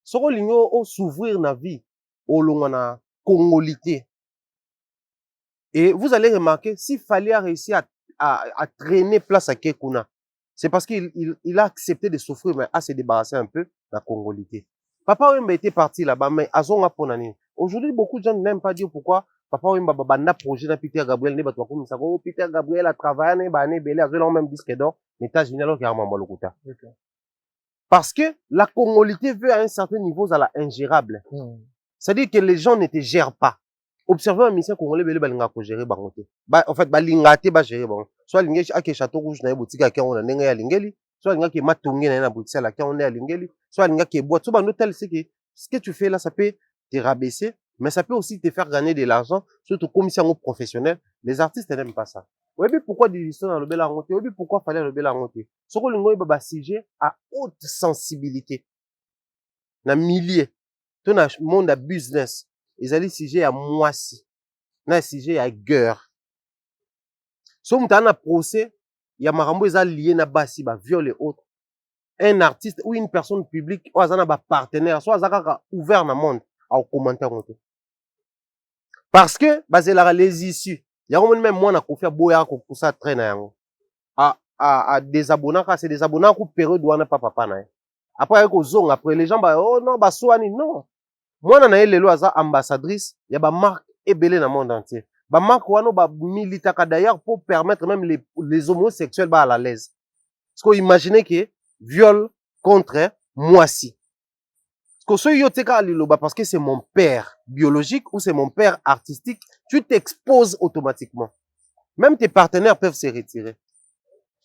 ce qu'on s'ouvrir na vie, au long na congolité. Et vous allez remarquer, s'il fallait réussir à traîner place à Kekuna, c'est parce qu'il a accepté de souffrir, mais à se débarrasser un peu de la congolité. Papa Wemba était parti là-bas, mais à son aponani. Aujourd'hui, beaucoup de gens n'aiment pas dire pourquoi Papa Wemba banda projet na Peter Gabriel ne batwa comme ça. Oh, Peter Gabriel a travaillé, ne bane belé, a le même disque d'or, États-Unis alors qu'il y a un mambalokuta. Parce que la congolité veut à un certain niveau à la ingérable. C'est-à-dire que les gens ne te gèrent pas. Observez un mission congolais, belé balinga ko gérer bangote. En fait, balinga te ba gérer bango. Soit linga ake château rouge na boutique ake on na ndenge ya lingeli, soit linga ke matongi na boutique la ke on ya lingeli, soit linga ke boîte. Soit bando tel c'est que ce que tu fais là, ça peut te rabaisser, mais ça peut aussi te faire gagner de l'argent, surtout comme si on est professionnel. Les artistes n'aiment pas ça. Oui, pourquoi des histoires dans le bel angoté? Oui, pourquoi fallait le bel angoté? Ce que lingo ba sujet à haute sensibilité. Na milliers. Tout le monde a business. Ils allaient sujet à moisi. Na sujet à guerre. Si on a un procès, il y a marambo ils lié na basi ba viol et autres. Un artiste ou une personne publique ou azana ba partenaire, soit azaka ouvert na monde à commentaire. Parce que basé là les issues. Il y a même moi na kofia boya ko ça traîne yango. À désabonner quand c'est désabonner ko période wana papa na. Après ko zong après les gens ba oh non ba soani non. Moi, na lelo aza ambassadrice, il y a ba marque ebele na monde entier. Ba marque wano ba militaka d'ailleurs pour permettre même les homosexuels ba à l'aise. Parce que imaginez que viol contre moisi. Parce que ce yoteka liloba parce que c'est mon père biologique ou c'est mon père artistique, tu t'exposes automatiquement. Même tes partenaires peuvent se retirer.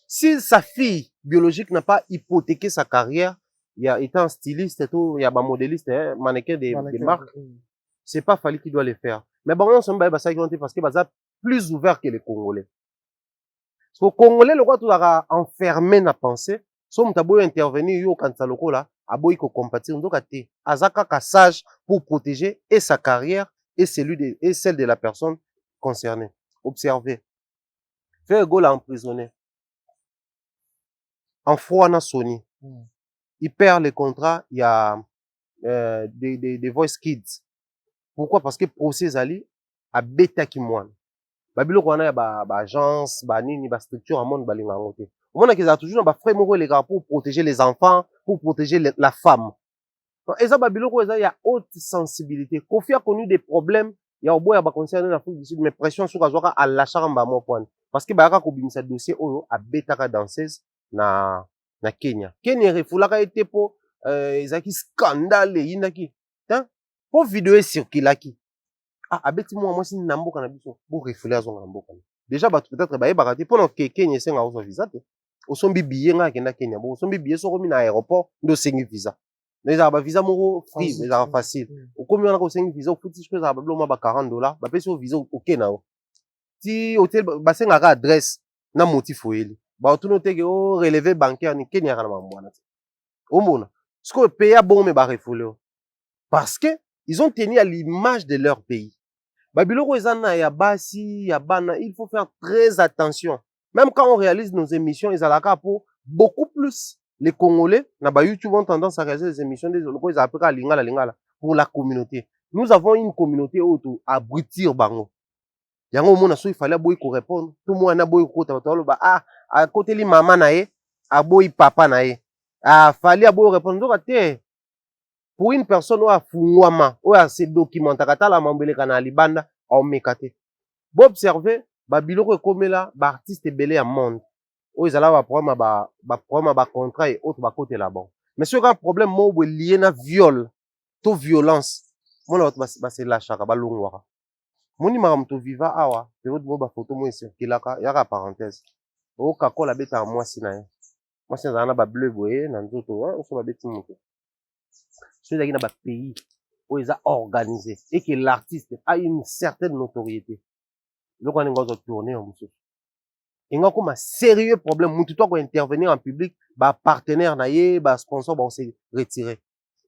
Si sa fille biologique n'a pas hypothéqué sa carrière, il y a étant styliste et tout, il y a un modéliste, mannequin des marques. C'est pas Fali qui doit les faire. Mais bon, on s'en bat parce que c'est plus ouvert que les Congolais. Parce que les Congolais, le roi tout a enfermé na pensée. Si on a intervenir, yo quand ça loko là, aboy ko compatir, donc até azaka ka sage pour protéger et sa carrière et celle de la personne concernée. Observez. Faire go la emprisonner. En froid na Sony. Il perd les contrats, il y a des Voice Kids. Pourquoi? Parce que procès ali a bêta qui moine. Babilo kwana ya ba agence, ba nini, ba structure en monde balinga ngote. Au monde qu'ils a toujours ba frère moko les gars pour protéger les enfants, pour protéger la femme. Et ça babilo ko il y a haute sensibilité. Kofi a connu des problèmes, il y a au boya ba concerné l'Afrique du Sud, mais pression sur azoka à l'achat ba mo point. Parce que ba ka ko bimisa dossier oyo a bêta ka danseuse na Kenya. Kenya refulaka été pour ezaki scandale yindaki. Hein? Pour vidéo circulaki. Ah, abeti moi si namboka na biso. Pour refuler azonga namboka. Déjà peut-être ba yebaka pour que Kenya senga ozo visa te. Osombi billet nga kenda Kenya. Bo osombi billet so komi na aéroport ndo sengi visa. Mais ba visa moko free, mais ça facile. Okomi wana ko sengi visa au futi je ba bloma ba $40. Ba pesi o visa OK na o. Ti hôtel ba senga ka adresse na motif oyeli. Ba tout noté que o relevé bancaire ni Kenya kana mambwana. Omona. Ce que pays a bon mais ba refoulé. Parce que ils ont tenu à l'image de leur pays. Babiloko ezana ya basi ya bana, il faut faire très attention. Même quand on réalise nos émissions, ils alaka pour beaucoup plus les Congolais na ba YouTube ont tendance à réaliser des émissions des locaux ils appellent lingala pour la communauté. Nous avons une communauté auto abrutir bango. Yango mona so il fallait boy ko répondre. Tout moi na boy ko ta ba à côté li maman na ye, a boy papa na ye. Ah fallait boy répondre donc te. Pour une personne ou a fungwama ou a se documenta kata la mambeleka na libanda au mekate. Bo observer ba biloko ekomela ba artiste belé en monde. O ezala ba problème ba contrat et autres ba côté là-bas. Mais ce grand problème mo lié na viol, to violence. Mona ba se lâchaka ba longwaka. Moni maramto viva awa, période mo ba photo mo circulaka, yaka parenthèse. O kakola beta moi sina. Moi c'est na ba bleu boye na nzoto, on so ba beti moto. Ceux qui na ba pays où ils ont organisé et que l'artiste a une certaine notoriété. Donc, on est tourner en dessous. Il y a comme un sérieux problème. Tout toi, intervenir en public, bah, partenaire, bah, sponsor, bah, on s'est retiré.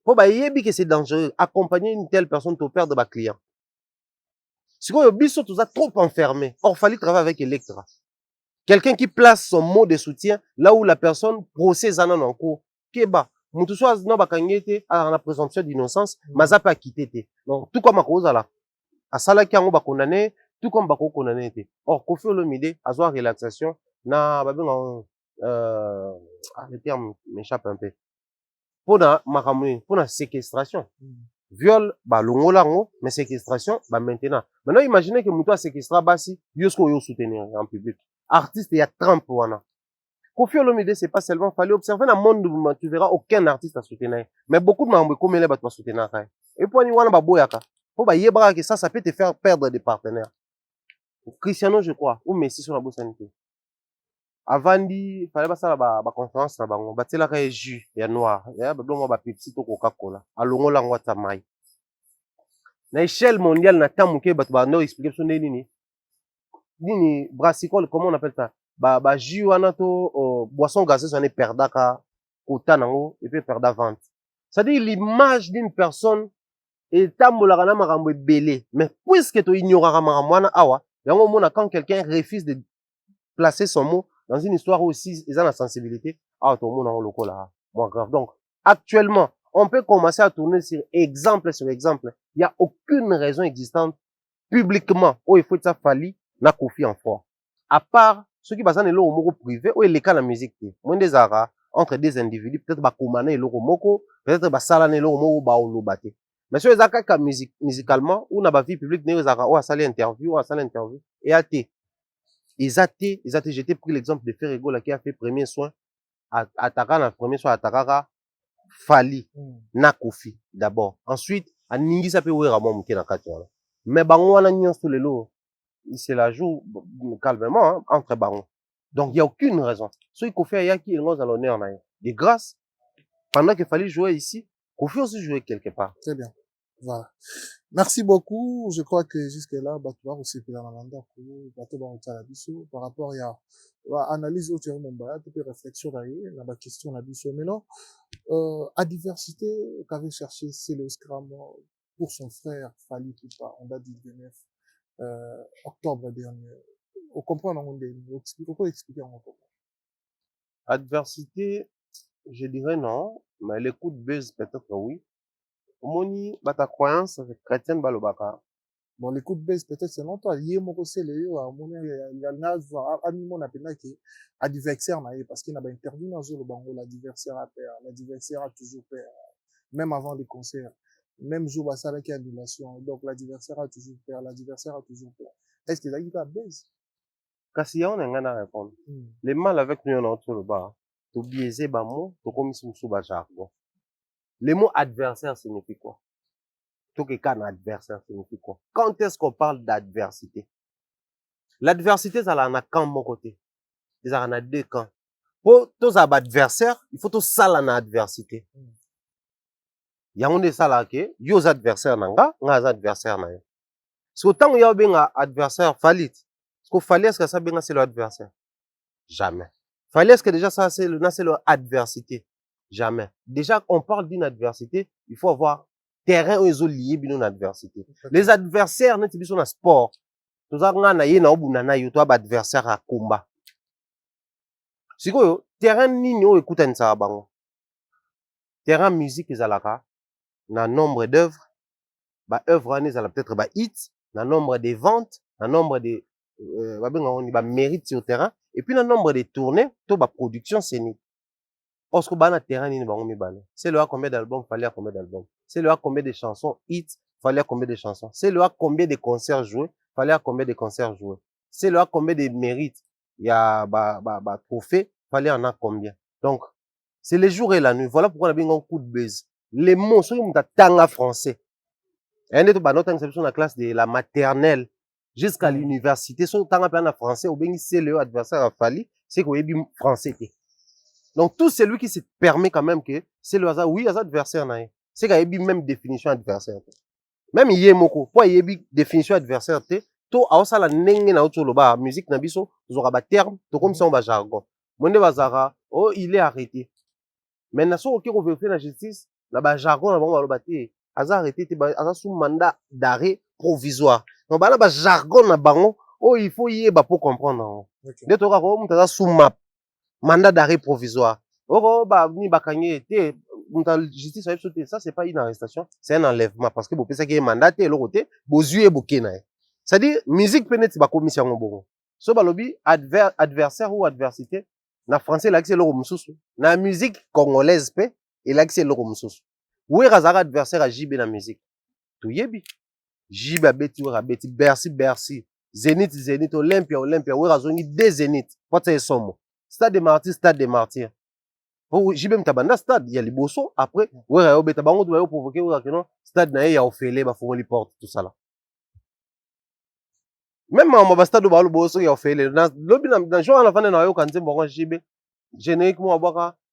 Pour bah, yebi que c'est dangereux. Accompagner une telle personne pour perdre bah, client. Si vous avez tout ça trop enfermé. Or, il fallait travailler avec Electra. Quelqu'un qui place son mot de soutien là où la personne procède en cours. Keba. Moutou soit non ba kangete à la présomption d'innocence, maza pas quitté. Donc, tout comme à cause là. À ça là qui a ba condamné, tout comme ba condamné. Or, Koffi Olomide a besoin relaxation. Na ba le terme m'échappe un peu. Pour la séquestration. Viol, bah, longolango, mais séquestration, bah, maintenant. Maintenant, imaginez que Moutou a séquestré Bassi, yosko yo soutenir en public. Artiste, il y a 30 pour wana. Koffi Olomide, c'est pas seulement, fallait observer dans le monde, tu verras aucun artiste à soutenir. Mais beaucoup de membres, comme les battements soutenir. Et pour ni wana ba boyaka. Pour ba yebra que ça peut te faire perdre des partenaires. Cristiano, je crois, ou Messi sur la bourse sanité. Avant dit, fallait pas ça la conférence là-bas, on battait la jus, il y a noir, il y a ba Pepsi to Coca-Cola. Alongo la ngwa tamai. Na échelle mondiale, na temps mouké, bah, no expliquer sur nini. Nini, brassicole, comment on appelle ça? Bah, jus, wana to, boisson gazeuse, on est perdaka, kota nango, et puis perda vente. C'est-à-dire, l'image d'une personne est tambolagana marambo belé. Mais puisque tu ignoras maramwana awa, yango mona quand quelqu'un refuse de placer son mot dans une histoire aussi, ils ont la sensibilité, ah, tout le monde en local là, moins grave. Donc, actuellement, on peut commencer à tourner sur exemple sur exemple. Il n'y a aucune raison existante publiquement où il faut que ça faille na Koffi en fort. À part ceux qui basent dans le moko privé où il est la musique. Moins des ara entre des individus, peut-être ba komana le moko, peut-être ba sala le moko ba olobate. Mais sur les akaka musicalement ou na ba vie publique ne zara ou à saler interview et à té. Ils ont j'ai pris l'exemple de Ferrego là qui a fait premier soin à Takara, premier soin à Takara, Fali, na Koffi d'abord. Ensuite, à Ningisa pe ouera mo mke na kati wana. Mais bango wana nyonso lelo, il se la joue calmement hein, entre bango. Donc il y a aucune raison. Celui Koffi a qui est dans l'honneur na. De grâce, pendant qu'il fallait jouer ici, Koffi aussi jouer quelque part. Très bien. Voilà. Merci beaucoup. Je crois que jusque-là, tu vas aussi faire un mandat par rapport à analyse au terme de réflexion derrière, la question la biso. Mais non, à diversité, qu'avait cherché Célos Kram pour son frère Fali Poupa, on date du 29 octobre dernier. On comprend, on peut expliquer en fait. Adversité, je dirais non, mais les coups de buzz peut-être oui. Moni, bata croyance chrétienne balobaka. Bon, les coups de baisse, peut-être c'est longtemps. Lié, mon conseil, il y a un appel qui adversaire, parce qu'il n'a pas interdit dans le bango, l'adversaire a peur, l'adversaire a toujours peur. Même avant les concerts. Même jour, ça avec annulation. Donc, l'adversaire a toujours peur, l'adversaire a toujours peur. Est-ce qu'il a dit la baisse? Kasi ya on a répondre. Les mal avec nous, on a autour le bas. Tu biaisé, bah, mot, tu comme si sous bas jargon. Le mot adversaire signifie quoi? Tout qu'un adversaire signifie quoi? Quand est-ce qu'on parle d'adversité? L'adversité, ça en a qu'un mon côté. Ça en a deux camps. Pour tous les adversaires, il faut tout ça en adversité. Il y a des ça là que, yo adversaires nanga, nga adversaire na yo. Si autant il y a un adversaire falit, ce qu'il fallait est-ce que ça bien c'est l'adversaire? Jamais. Fallait est-ce que déjà ça c'est l'adversité? Jamais. Déjà, on parle d'une adversité, il faut avoir terrain où ils ont lié une adversité. Les adversaires, n'est-ce pas, sont dans sport. Tout ça, on a na obunana, yo, toi, adversaire à combat. Si quoi, terrain nini, on écoute un sabango. Terrain musique, ils ont na nombre d'œuvres. Bah, œuvres, ils ont peut-être, bah, hits, na nombre de ventes, na nombre de, mérite sur terrain. Et puis, na nombre de tournées, tout, bah, production scénique. Parce que bah, na terrain, c'est le combien d'albums, fallait combien d'albums. C'est le combien de chansons hits, fallait combien de chansons. C'est le combien de concerts joués, fallait combien de concerts joués. C'est le combien de mérites. Il y a, trophée, fallait en a combien. Donc, c'est les jours et la nuit. Voilà pourquoi on a bien un coup de buzz. Les mots, ceux qui ont tanga français. Et on est notre exception dans la classe de la maternelle jusqu'à l'université. Ceux qui ont tanga français, ou bien c'est le adversaire à Fali, c'est qu'on est bien français. Donc, tout celui qui se permet quand même que c'est le hasard, oui, il y a adversaire, c'est qu'il y a même définition adversaire. Même il y a moko, pour il y a définition adversaire, to a ça la nenge na auto loba musique na biso, zora ba terme, to comme ça on va jargon. Monde bazara, oh il est arrêté. Maintenant so OK ko vérifier la justice, na ba jargon na bango loba te, aza arrêté te ba aza sous mandat d'arrêt provisoire. Donc ba jargon na bango, oh il faut y ba pour comprendre. De to ka ko mutaza sous map, mandat d'arrêt provisoire. Oh ba ni bakanye te justice ça c'est pas une arrestation, c'est un enlèvement parce que vous pensez qu'il y a un mandat et l'autre côté bozué bokena. C'est-à-dire musique peut-être ba commission ngobongo. So balobi adversaire ou adversité na français l'accès loro mususu. Na musique congolaise pe et l'accès loro mususu. Où razara adversaire à JB na musique. Tu yebi. JB abeti ou abeti Bercy. Zénith Olympia où razongi des Zénith. Pas ça somo. Stade des martyrs. Oh, j'ai même tabanda stade, il y a les bossons, après, ouais, tabango, tu vas provoquer, ouais, non, stade, il y a offert, bah, faut les portes, tout ça là. Même en stade, où le bosso, il y a offert, dans jour à la fin de l'année, quand c'est bon, JB, générique, moi,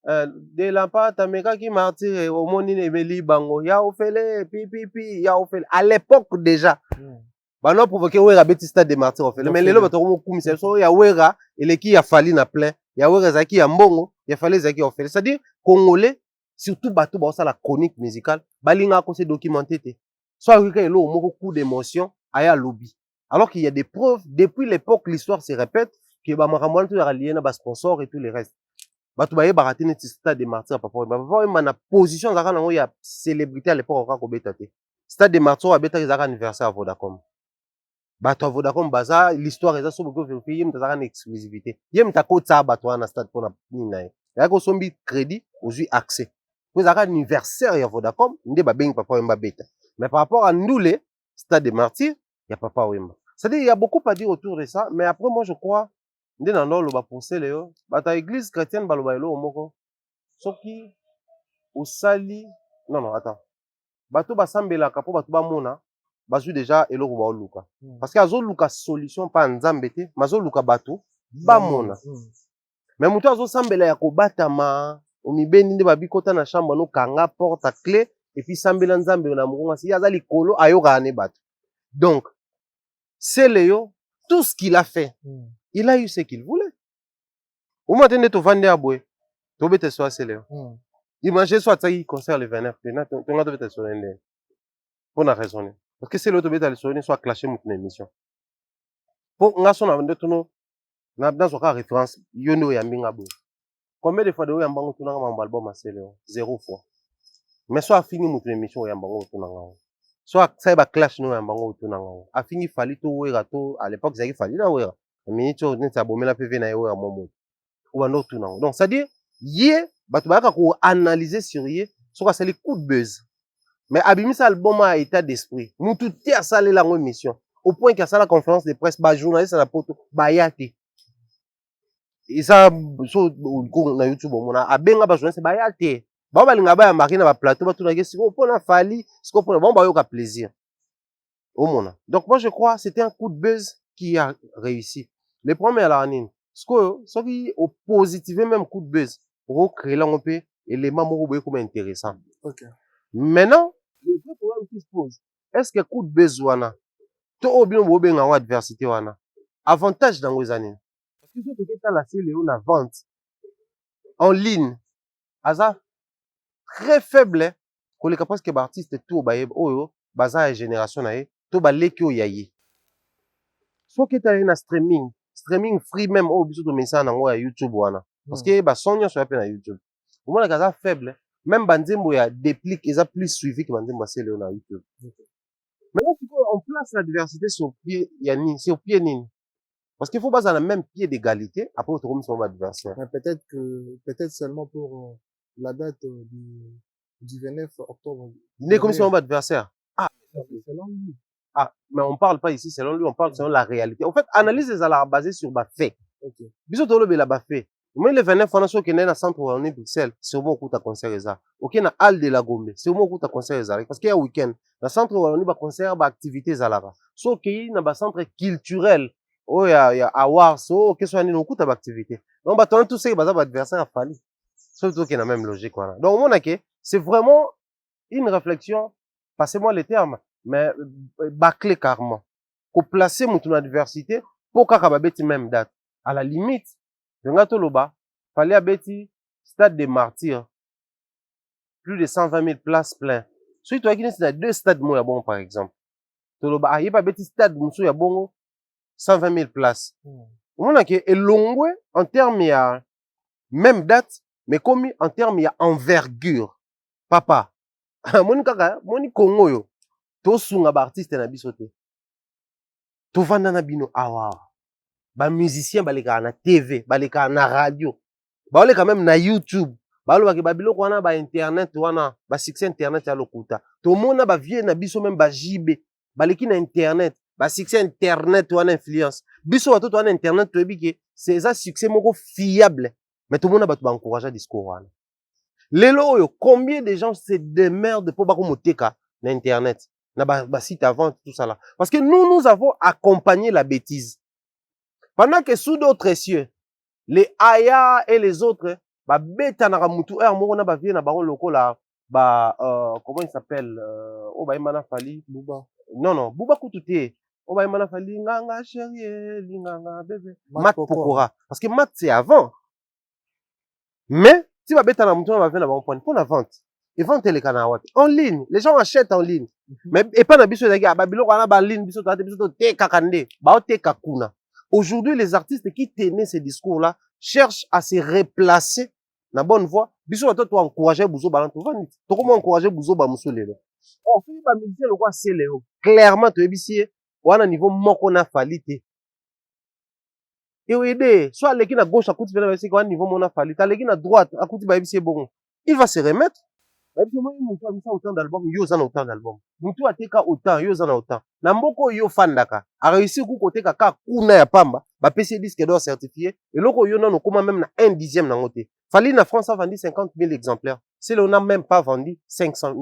de la pâte, américaine qui martyr, au monde, il est bango, il y a offert, il y a offert, à l'époque déjà. Bah, non, provoquer, ouais, rabeti stade des martyrs, offert, mais les lots, tu as comme ça, il y a ouais, et les qui a fallu na plein, il y a ouais, zaki, a mbongo, il fallait zaki offert. C'est-à-dire, Congolais, surtout bateau, bah, ça la chronique musicale, balinga, qu'on s'est documenté, soit, il y a beaucoup d'émotions, aya lobby. Alors qu'il y a des preuves, depuis l'époque, l'histoire se répète, que bah, maramouan, tout est lié, na, sponsor et tout le reste. Bateau, bah, baraté, net, stade des martyrs, papa, bah, na position, zaka, nango, il y a célébrité à l'époque, encore, bétaté. Stade des martyrs, à bétaté, zaka, anniversaire à Vodacom. Bato Vodacom baza l'histoire eza so beaucoup vérifier yem tazaka na exclusivité yem ta ko tsa bato na stade pona nina ya ko sombi crédit ozui accès ko zaka anniversaire ya Vodacom nde ba bengi papa wemba beta mais par rapport à Ndoulé stade des martyrs ya papa wemba c'est-à-dire il y a beaucoup à dire autour de ça mais après moi je crois nde na ndolo ba penser leo bata église chrétienne ba loba elo moko soki osali non attends bato basambela kapo bato ba mona bazui déjà eloko ba luka parce que azo luka solution pa nzambe te mazo luka bato ba mona mais muto azo sambela ya kobatama omibeni nde babikota na chambre no kanga porte clé et puis sambela nzambe na mukonga si aza likolo ayoka ne bato donc c'est Léo tout ce qu'il a fait il a eu ce qu'il voulait au matin de to vande abwe to bete so c'est Léo imagine soit ça il concert le 29 to ngado bete so ndé pour na raisonner. Parce que c'est l'autre bête à l'histoire, soit clashé mon émission. Pour nga son avant de tourner, dans son cas référence, yono ya mbinga bo. Combien de fois de yo yambango tourner mon album à Léo? 0 fois. Mais soit fini mon émission yambango tourner. Soit ça va clash no yambango tourner. A fini fali to wera to à l'époque ça fali na wera. Mais tu ne t'abommer la PV na yo à momo. Ou un autre tourner. Donc ça dit yé batu ba ka ko analyser sur yé, soit c'est les coups de buzz. Mais abimisa album a état d'esprit. Nous tout à ça la émission. Au point qu'il y a ça la conférence de presse, bah journaliste à la poto, bah yate. Et ça, sur na YouTube, on a abenga ba journaliste, bah yate. Bah linga ba marqué na ba plateau, bah tout na gesi, on a fali, ce qu'on prend, bon bah yoka plaisir. Au mona. Donc moi je crois c'était un coup de buzz qui a réussi. Le premier à la nine. Ce qui au positif même coup de buzz, pour créer là un peu élément moko comme intéressant. OK. Maintenant, le vrai problème qui se pose, est-ce que coup de besoin, to bien ou bien en adversité wana, avantage dans les années. Parce que tout ce qui est la CLE na vente en ligne, asa très faible, qu'on est capable que l'artiste tout baye oyo, baza génération na ye, to ba leki o yayi. So que t'as na streaming free même au biso to mensa na ngo ya YouTube wana. Parce que ba sonya so appelle na YouTube. Au moins la faible. Même Banzembo ya déplique, ils ont plus suivi que Banzembo c'est le na YouTube. Maintenant, on place la diversité sur pied, sur pied nini. Parce qu'il faut pas dans le même pied d'égalité, après on trouve son adversaire. Mais peut-être seulement pour la date du 29 octobre. N'est comme son adversaire. Ah, selon lui. Ah, mais on parle pas ici selon lui, on parle selon la réalité. En fait, analyse les alarmes basées sur ma fait. OK. Bisous tolo be la ba fait. Mais le 29 on a so que na centre on est Bruxelles, c'est au moment où tu concert ça. OK na hall de la Gombe, c'est au moment où tu concert ça parce qu'il y a week-end. Na centre on est ba concert ba activités za là. So que na ba centre culturel. Oh ya award so que so ni no kuta ba activité. Donc ba ton tout ça ba adversaire a fallu. Surtout qu'il y a la même logique voilà. Donc on a que c'est vraiment une réflexion, passez-moi les termes, mais bâclé carrément. Pour placer mon adversité, pour qu'à même date. À la limite, de fallait abeti stade des martyrs. Plus de 120 000 places plein. Si tu as qui c'est 2 stades moins bon par exemple. Toloba a pas beti stade musu ya bon 120 000 places. On a que elongwe en termes ya même date, mais comme en termes ya envergure. Papa, moni kaka, moni Congo yo. To sunga ba artiste na biso te. To vanda na bino awa. Ba musicien baleka na TV, baleka na radio. Ba quand même na YouTube. Balobaki babiloko wana ba internet wana ba succès internet ya lokuta to mona ba vie na biso même ba jibe baleki na internet ba succès internet wana influence biso watoto wana internet to ebiki c'est ça succès moko fiable mais to mona ba encourager discours wana lelo oyo combien de gens se démerdent pour ba ko moteka na internet na ba site avant tout ça là parce que nous avons accompagné la bêtise pendant que sous d'autres cieux les Aya et les autres ba beta na mutu moko na ba vie na baron lokola ba comment il s'appelle o ba imana fali Bouba non Bouba kututé o ba imana fali nganga chérie linganga bébé Mat Pokora parce que Mat c'est avant mais si ba beta na mutu na ba vie na baron point pour la vente et vente les canaux en ligne les gens achètent en ligne mais et pas na biso dagi ba biloko na ba ligne biso to te kakande ba o te kakuna. Aujourd'hui les artistes qui tenaient ces discours là cherchent à se replacer na bonne voie. Biso to encourager buzo balanto vani. To comment encourager buzo ba musolelo. On fait ba musicien le roi c'est Léo. Clairement to ebisi wana niveau moko na falite. Et aider soit leki na gauche akuti bena bisi kwa niveau mona falite, leki na droite akuti ba ebisi bon. Il va se remettre. Et puis moi mutu amisa autant d'albums, yo za na autant d'albums. Mutu ateka autant, yo za na autant. Na mboko yo fandaka. A réussi ku koteka ka kuna ya pamba, ba PC disque d'or certifié et loko yo non comment même na 1/10 na ngote. Fali na France a vendu 50 000 exemplaires. C'est on n'a même pas vendu 500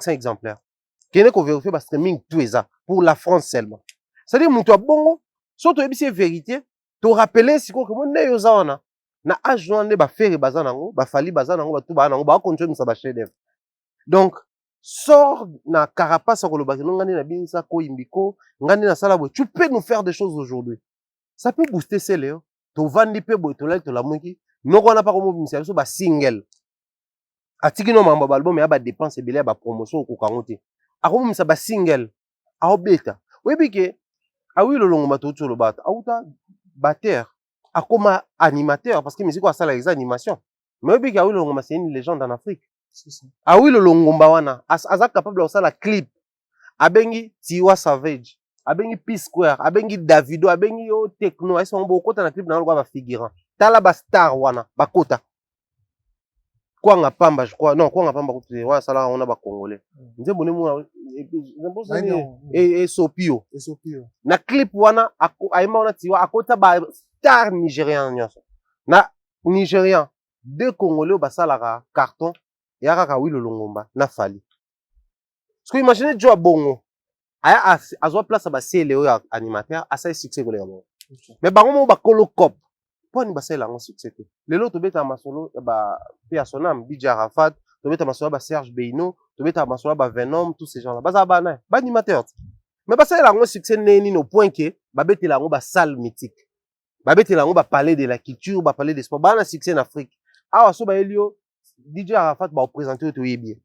exemplaires. Kene ko vérifier ba streaming tout ça pour la France seulement. C'est-à-dire mutu bongo, surtout ebisi vérité, te rappeler siko que mon yo za wana. Na age wana ba faire baza nango, ba fali baza nango ba tout ba nango ba continuer sa ba chef d'œuvre. Donc sors na carapace ko lobaki ngani na binisa ko imbiko, ngani na sala bo, tu peux nous faire des choses aujourd'hui. Ça peut booster ces léo. To vandi pe bo to la mwiki. Noko na pa ko mo so ba single. Atiki no mamba album ya ba dépense belé ba promotion ko kangote. Ako mo ba single. A obeta. Webike a wi lo longo matoto lo bata. Auta batteur. Akoma animateur parce que musique a ça les animations. Mais webike a wi lo longo c'est une légende en Afrique. C'est ça. A wi lo longo wana. Aza capable de faire la clip. Abengi Tiwa Savage. Abengi P-Square, abengi Davido, abengi yo Techno, ils sont beaucoup na clip na ba figurant. Tala ba star wana, ba kota. Kwanga Pamba, je crois. Non, Kwanga Pamba kote. Wa sala on a ba congolais. Nze bone mu et Sopio. Et Sopio. Na clip wana aima wana Tiwa akota ba star nigérian nyonso. Na nigérian, deux congolais ba sala carton ya kaka wilo longomba na fali. Parce que imaginez Joe Bongo. Aya azwa place ba sele oyo animateur asa succès ko le ngo. Mais bango mo ba kolo cop. Poni ba sele ngo succès te. Lelo to beta masolo ba Pia Sonam, DJ Arafat, to beta masolo ba Serge Beino, to beta masolo ba Venom, tous ces gens là. Baza ba na, ba animateur. Mais ba sele ngo succès neni no point que ba betela ngo ba salle mythique. Ba betela ngo ba parler de la culture, ba parler des sports, ba na succès en Afrique. Awa so ba elio DJ Arafat ba présenter to yebie.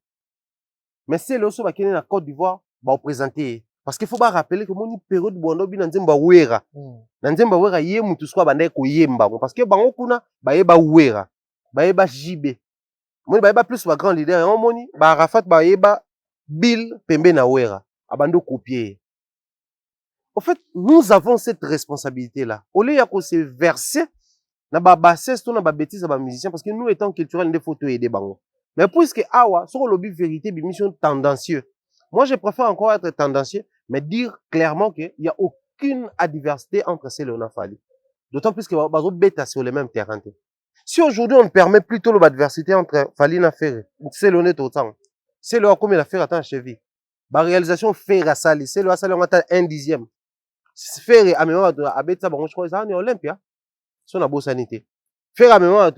Mais c'est le so ba kene na Côte d'Ivoire ba présenter parce qu'il faut pas rappeler que mon période bondo bi na nzemba wera na nzemba wera ye mutu swa banda ko yemba parce que bango kuna ba yeba wera ba yeba jibe moni ba yeba plus ba grand leader on moni ba Rafat ba yeba Bill pembe na wera abando copier. En fait nous avons cette responsabilité là au lieu ya ko se verser na ba bassesse to na ba bêtise ba musicien parce que nous étant culturel des photos aider bango mais puisque awa sur le but vérité bi mission tendancieux. Moi, je préfère encore être tendancieux, mais dire clairement qu'il n'y a aucune adversité entre Céléona Fali. D'autant plus que Bazo bêta sur le même terrain. Si aujourd'hui on permet plutôt l'adversité entre Fali et Ferré, Céléona est autant. Céléona comme il a fait à cheville. La réalisation Ferré à Sali, Céléona Sali on a 1/10. Ferré à mémoire à bêta, je crois que c'est en Olympia. C'est une bonne sanité. Ferré à mémoire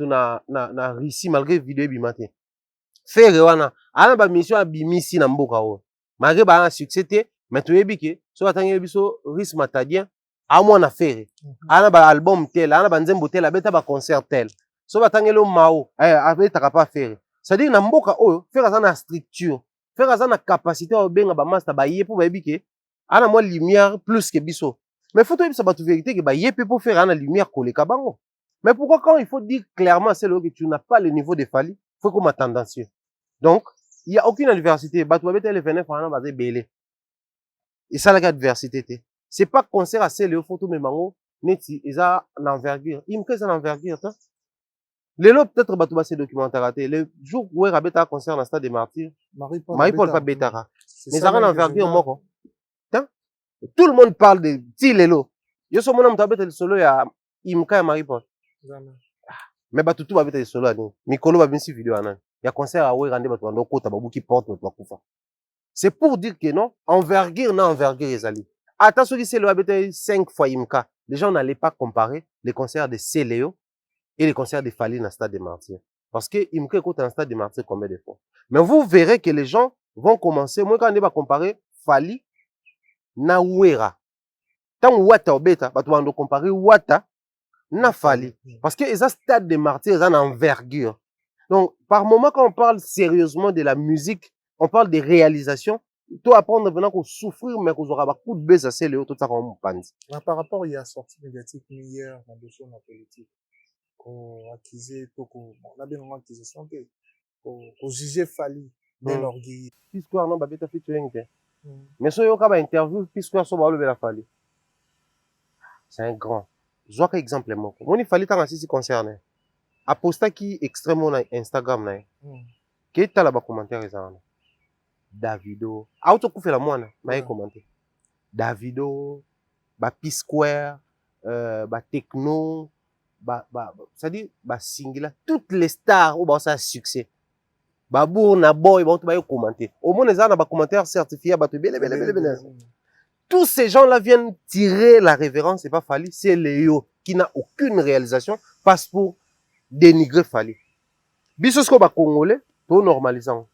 na Russie malgré vidéo bimaté. faire wana ana ba mission abimisi na mboka o malgré ba un succès te mais toyebi ke so batangi biso Riss Matadien amo na faire ana ba album tel ana ba nzembo tel abeta ba concert tel so batangi lo mao abeta pas faire c'est-à-dire na mboka oyo faire ça na structure faire ça na capacité o benga ba master ba yé pour ba yebi ana mo lumière plus que biso mais faut toyebi ça ba vérité que ba yé pour faire ana lumière koleka bango. Mais pourquoi quand il faut dire clairement c'est là que tu n'as pas le niveau de Fally, il faut comme tendancieux. Donc, il n'y a aucune adversité. Batouabete le 29 ans, basé belé. Et ça, la adversité. C'est pas concert à celle photo mais mango, neti, ils ont l'envergure. Il me fait ça l'envergure, ça. Les lots, peut-être, Batouba, c'est documentaire raté. Le jour où il y a un concert dans le stade des martyrs, Marie-Paul pas Bétara. Mais ça a l'envergure, moi, tout le monde parle de les lots. Yo, so, mon homme, t'as le solo, il y a Imka et Marie-Paul. Mais batutu ba beta solo ani mikolo ba binsi vidéo anan ya concert a we rande batu ndo kota babu ki porte batu bakufa. C'est pour dire que non envergure na envergure ezali attention qui c'est le beta 5 fois Imka les gens n'allaient pas comparer les concerts de Céléo et les concerts de Fally dans stade des Martyrs parce que Imka écoute un stade des Martyrs combien de fois mais vous verrez que les gens vont commencer moi quand on va comparer Fally na Wera tant Wata obeta batu ndo comparer Wata na Fally. Parce que les stades de martyrs, ils ont une envergure. Donc, par moment, quand on parle sérieusement de la musique, on parle des réalisations. Toi, apprendre venant qu'on souffrir, mais qu'on aura beaucoup de baisse à celle tout ça comme on par rapport, il y a sortie médiatique meilleure dans le dossier de la politique. Qu'on accusait, qu'on a bien accusation, qu'on jugeait Fally dès l'orgueil. Puisque non, bah, bêta fait tuer. Mais si on a une interview, puisque on a levé la Fally. C'est un grand. Je vois qu'un exemple est mort. Moi, il fallait tant si concerné. Aposta qui extrêmement na Instagram na. Qui t'a là-bas commentaire ça. Davido. Auto coup fait la moine. Mais commenter. Davido, ba P-Square, ba Techno, ça dit ba Singla. Toutes les stars où ça succès. Babou na boy, ba tout ba commenter. Au moins les gens na ba commentaire certifié ba tout belle. Tous ces gens-là viennent tirer la révérence, c'est pas Fally, c'est Léo qui n'a aucune réalisation, passe pour dénigrer Fally. Bisosko ba Congolais, tout normalisant.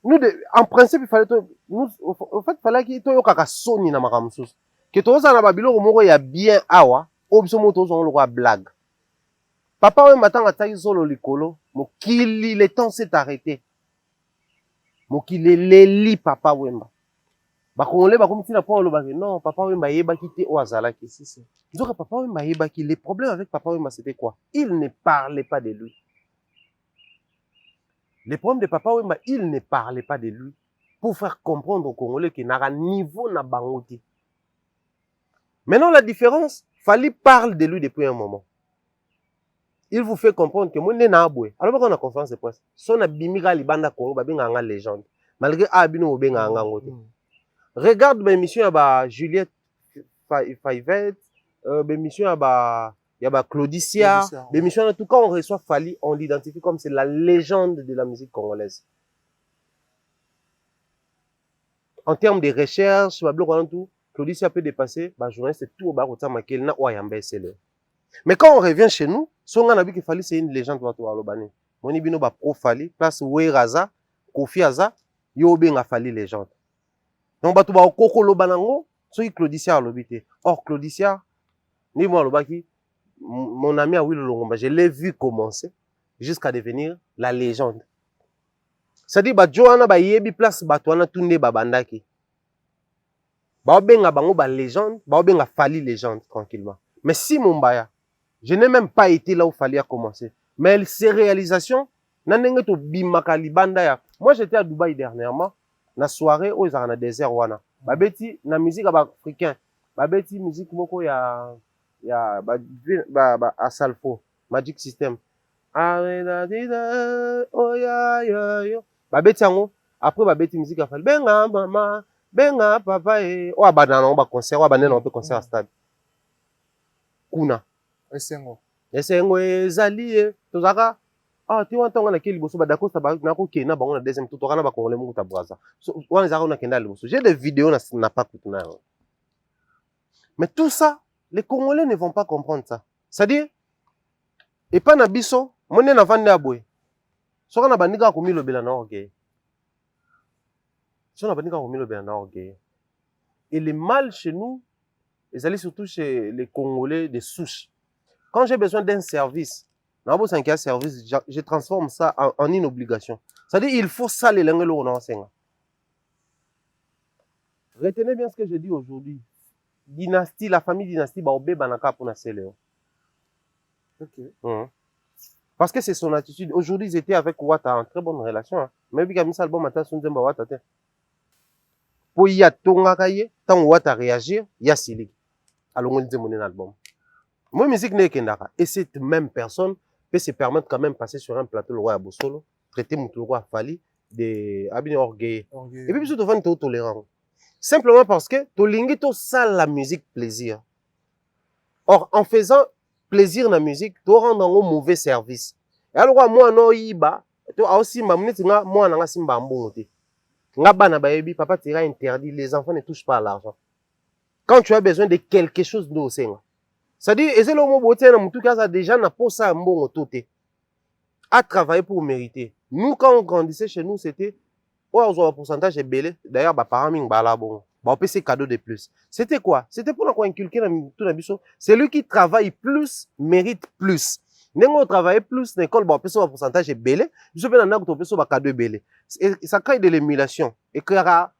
Nous, en principe, il fallait, nous, en fait, il fallait qu'il y ait un soni na makamsus. Que tout ça na babilo romoro ya bien awa, obsomo tout ça on le voit blague. Papa ouais matin attaque solo likolo, mokili le temps s'est arrêté. Mokili le li papa wemba. Bakongolais bakomi tina po lo non papa wemba yeba kité o azalaki si donc papa wemba yeba ki les problèmes avec papa wemba c'était quoi il ne parlait pas de lui les problèmes de papa wemba il ne parlait pas de lui pour faire comprendre aux Congolais qu'il n'a un niveau na bangoti. Maintenant la différence Fally parle de lui depuis un moment il vous fait comprendre que moi na aboué alors qu'on a conférence de presse son abimira libanda Congo babinga nga légende malgré abino obenga nga ngote. Regarde mes émissions à Juliette Fayvette, mes émissions à Claudicia, mes émissions en tout cas on reçoit Fally, on l'identifie comme c'est la légende de la musique congolaise. En termes de recherche, tout, Claudicia peut dépasser, journaliste tout au bar au temps na oyambe c'est. Mais quand on revient chez nous, son gars a vu que Fally c'est une légende pour toi alobani. Moni bino ba pro Fally, place Weraza, Kofi Aza, yo benga Fally légende. Donc, tu vas au coco lobanango, celui Claudicia a l'obité. Or, Claudicia, ni moi l'obaki, mon ami a Will Longomba, je l'ai vu commencer jusqu'à devenir la légende. C'est-à-dire, Johanna ba yebi place Batouana tunde babandaki. Ba benga bango ba légende, ba benga Fally légende tranquillement. Mais si Mumbaya, je n'ai même pas été là où Fally a commencé. Mais ces réalisations, nanenge to bimaka libanda ya. Moi, j'étais à Dubaï dernièrement. Na soirée où ils ont un désert wana babeti na musique africain babeti musique moko ya asalfo Magic System oh ya babeti yango après babeti musique ya Fally benga mama benga papa o abana ba concert o abana na concert à stade kuna esengo ezali tozaka tu entends na kili boso ba d'accord ça ba na ko kena bango na deuxième tour kana ba Congolais mungu ta braza so wana zaka na kenda liboso j'ai des vidéos na pas kutuna. Mais tout ça les Congolais ne vont pas comprendre ça c'est-à-dire et pas na biso mone na vande aboy Ce qu'on a bandika comme le bela na orgueil. Ce qu'on a bandika comme le bela na orgueil. Et le mal chez nous, ils allaient surtout chez les Congolais des souches. Quand j'ai besoin d'un service, je transforme ça en une obligation. C'est-à-dire il faut ça les langues au enseignant. Retenez bien ce que je dis aujourd'hui. Dynastie, la famille dynastie, baobé banaka pour naseléo. Ok. Parce que c'est son attitude. Aujourd'hui, ils étaient avec Ouattara en très bonne relation. Hein. Mais puis, comme ça, le bon matin, son demba Ouattara. Pour y a tonga kaye, tant Ouattara réagir, il y a Silik. Alors, on dit mon album. Moi, musique n'est qu'un. Et cette même personne peut se permettre quand même passer sur un plateau le roi Abosolo, traiter mon roi Fali, des abîmes orgueilleux. Et puis, surtout, on est tolérant. Simplement parce que tolingi to ça la musique plaisir. Or, en faisant plaisir na musique, tu rends un mauvais service. Et alors, moi, non, iba, tu as aussi ma minute, moi, n'a simba mbongote. Nga na baby, papa tira interdit, les enfants ne touchent pas à l'argent. Quand tu as besoin de quelque chose de senga. C'est-à-dire, et c'est le mot beauté, en tout cas, ça déjà n'a pas ça mbongote. À travailler pour mériter. Nous, quand on grandissait chez nous, c'était, ouais, on a un pourcentage belé. D'ailleurs, bah, parents, ming bala bon. Bah, on peut ces cadeaux de plus. C'était quoi? C'était pour nous inculquer dans tout l'habitation. Celui qui travaille plus mérite plus. N'engo travaille plus, l'école, bah, on peut un pourcentage belé. Je peux n'en avoir un cadeau belé. Et ça crée de l'émulation. Et créera,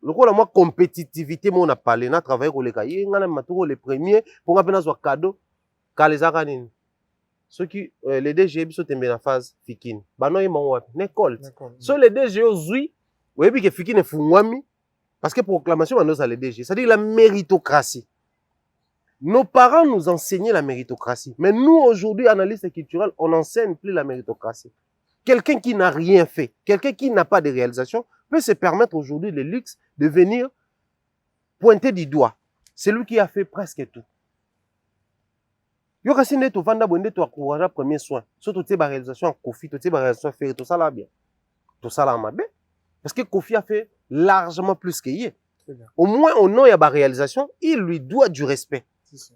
le coup, la moi, compétitivité, moi, on a parlé, on a travaillé pour les cahiers, on a matériaux les premiers, pour qu'on ait un cadeau, car les aranines. Ceux qui, les DG, ils sont en la phase fikine. Bah, non, ils m'ont l'école. Sur les DG, oui, oui, puis que fikine est fououami. Parce que proclamation, on a les DG. C'est-à-dire la méritocratie. Nos parents nous enseignaient la méritocratie. Mais nous, aujourd'hui, analystes culturels, on n'enseigne plus la méritocratie. Quelqu'un qui n'a rien fait, quelqu'un qui n'a pas de réalisation, peut se permettre aujourd'hui le luxe de venir pointer du doigt. C'est lui qui a fait presque tout. Yo kasi neto vanda bonde to encourager premier soin. Surtout tu réalisation en Kofi, tu réalisation faire tout ça là bien. Tout ça là bien. Parce que Kofi a fait largement plus qu'il est. Au moins au nom il y a ba réalisation, il lui doit du respect.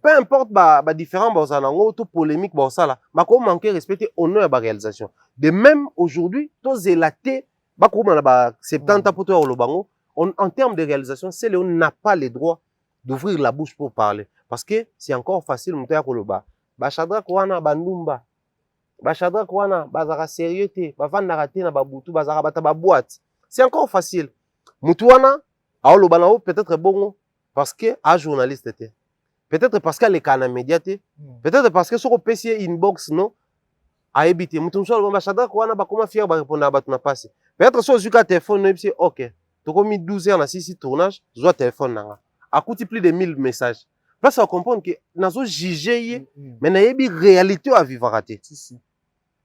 Peu importe ba différent ba ça nango tout polémique ba ça là, ba ko manquer respecter au nom il y a ba réalisation. De même aujourd'hui, to zélaté ba ko na ba 70 pour toi au lobango, en termes de réalisation, c'est on n'a pas le droit d'ouvrir la bouche pour parler parce que c'est encore facile monter à koloba. Bachadra kwana bandumba. Bachadra kwana bazara sérieux te, bavanda te na babutu bazara bata ba boîte. C'est encore facile. Mutuana aolo banao peut-être bon parce que a journaliste était. Peut-être parce qu'elle est canal média te. Peut-être parce que sur le PC inbox non a évité. Mutumso ba bachadra kwana ba comment fier ba répondre à batu na passe. Peut-être sur le téléphone no c'est OK. Tu commis 12 heures na 6 tournage, zo téléphone nanga. A coûté plus de 1000 messages. Place à comprendre que nazo juger mais na yebi réalité à vivre raté.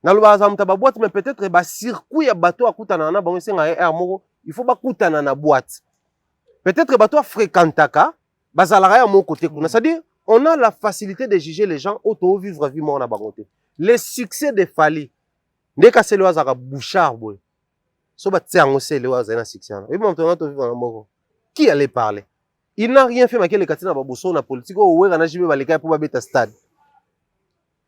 Na lo bazam ta ba boîte mais peut-être ba circuit ya bateau akutana na bango senga air moko, il faut ba kutana na boîte. Peut-être bateau fréquentaka bazalaka ya mon côté kuna. C'est-à-dire on a la facilité de juger les gens auto vivre vie mon na bangote. Le succès de Fali ndeka selo azaka bouchard boy. So ba tsango selo azana succès. Et bon on to vivre na moko. Qui allait parler? Il n'a rien fait, mais il a na baboso na politique ou na jibe baleka pour babeta stade.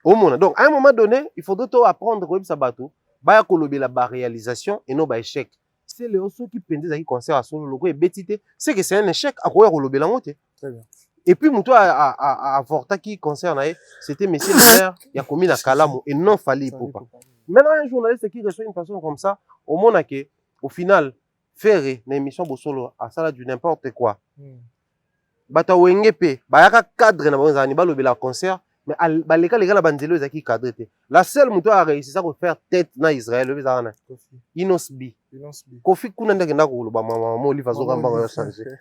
Au monde. Donc à un moment donné, il faudrait apprendre comme ça bateau, ba ya kolobe la réalisation et non ba échec. C'est les ceux qui pendent qui concert à son logo et bétité, c'est que c'est un échec à quoi kolobe la moté. Très bien. Et puis muto a Vorta qui concerne c'était monsieur le maire, il a commis la Kalamo et non Fali pour pas. Maintenant un journaliste qui reçoit une personne comme ça, au monde que au final faire une émission bosolo à ça du n'importe quoi. Bata wengepe bayaka cadre na banzani balobela concert mais baleka les gars na banzelo ezaki cadre te. La seule muto a réussi ça pour faire tête na Israël le bizarre Inosbi. Kofi kuna ndakenda ko loba mama mo liva zo kamba ya changer.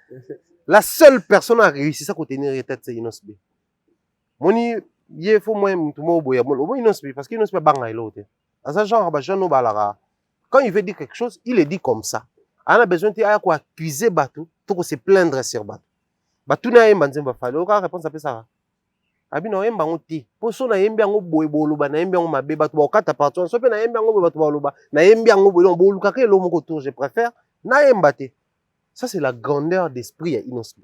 La seule personne a réussi ça pour tenir tête c'est Inosbi. Moni ye faut moi muto mo boya mo Inosbi parce que Inosbi banga elote. À ça genre ba jeune balara. Quand il veut dire quelque chose, il le dit comme ça. On a besoin de quoi accuser bateau, pour se plaindre sur bateau. Bateau na yemba nzemba fale, oka réponse apé ça. Abi no yemba ngoti. Poso na yemba ngo boye boloba na yemba ngo mabe bateau ba okata partout. So pe na yemba ngo bateau ba loba. Na yemba ngo boye bo luka ke lo moko tour, je préfère na yemba te. Ça c'est la grandeur d'esprit à Inosbi.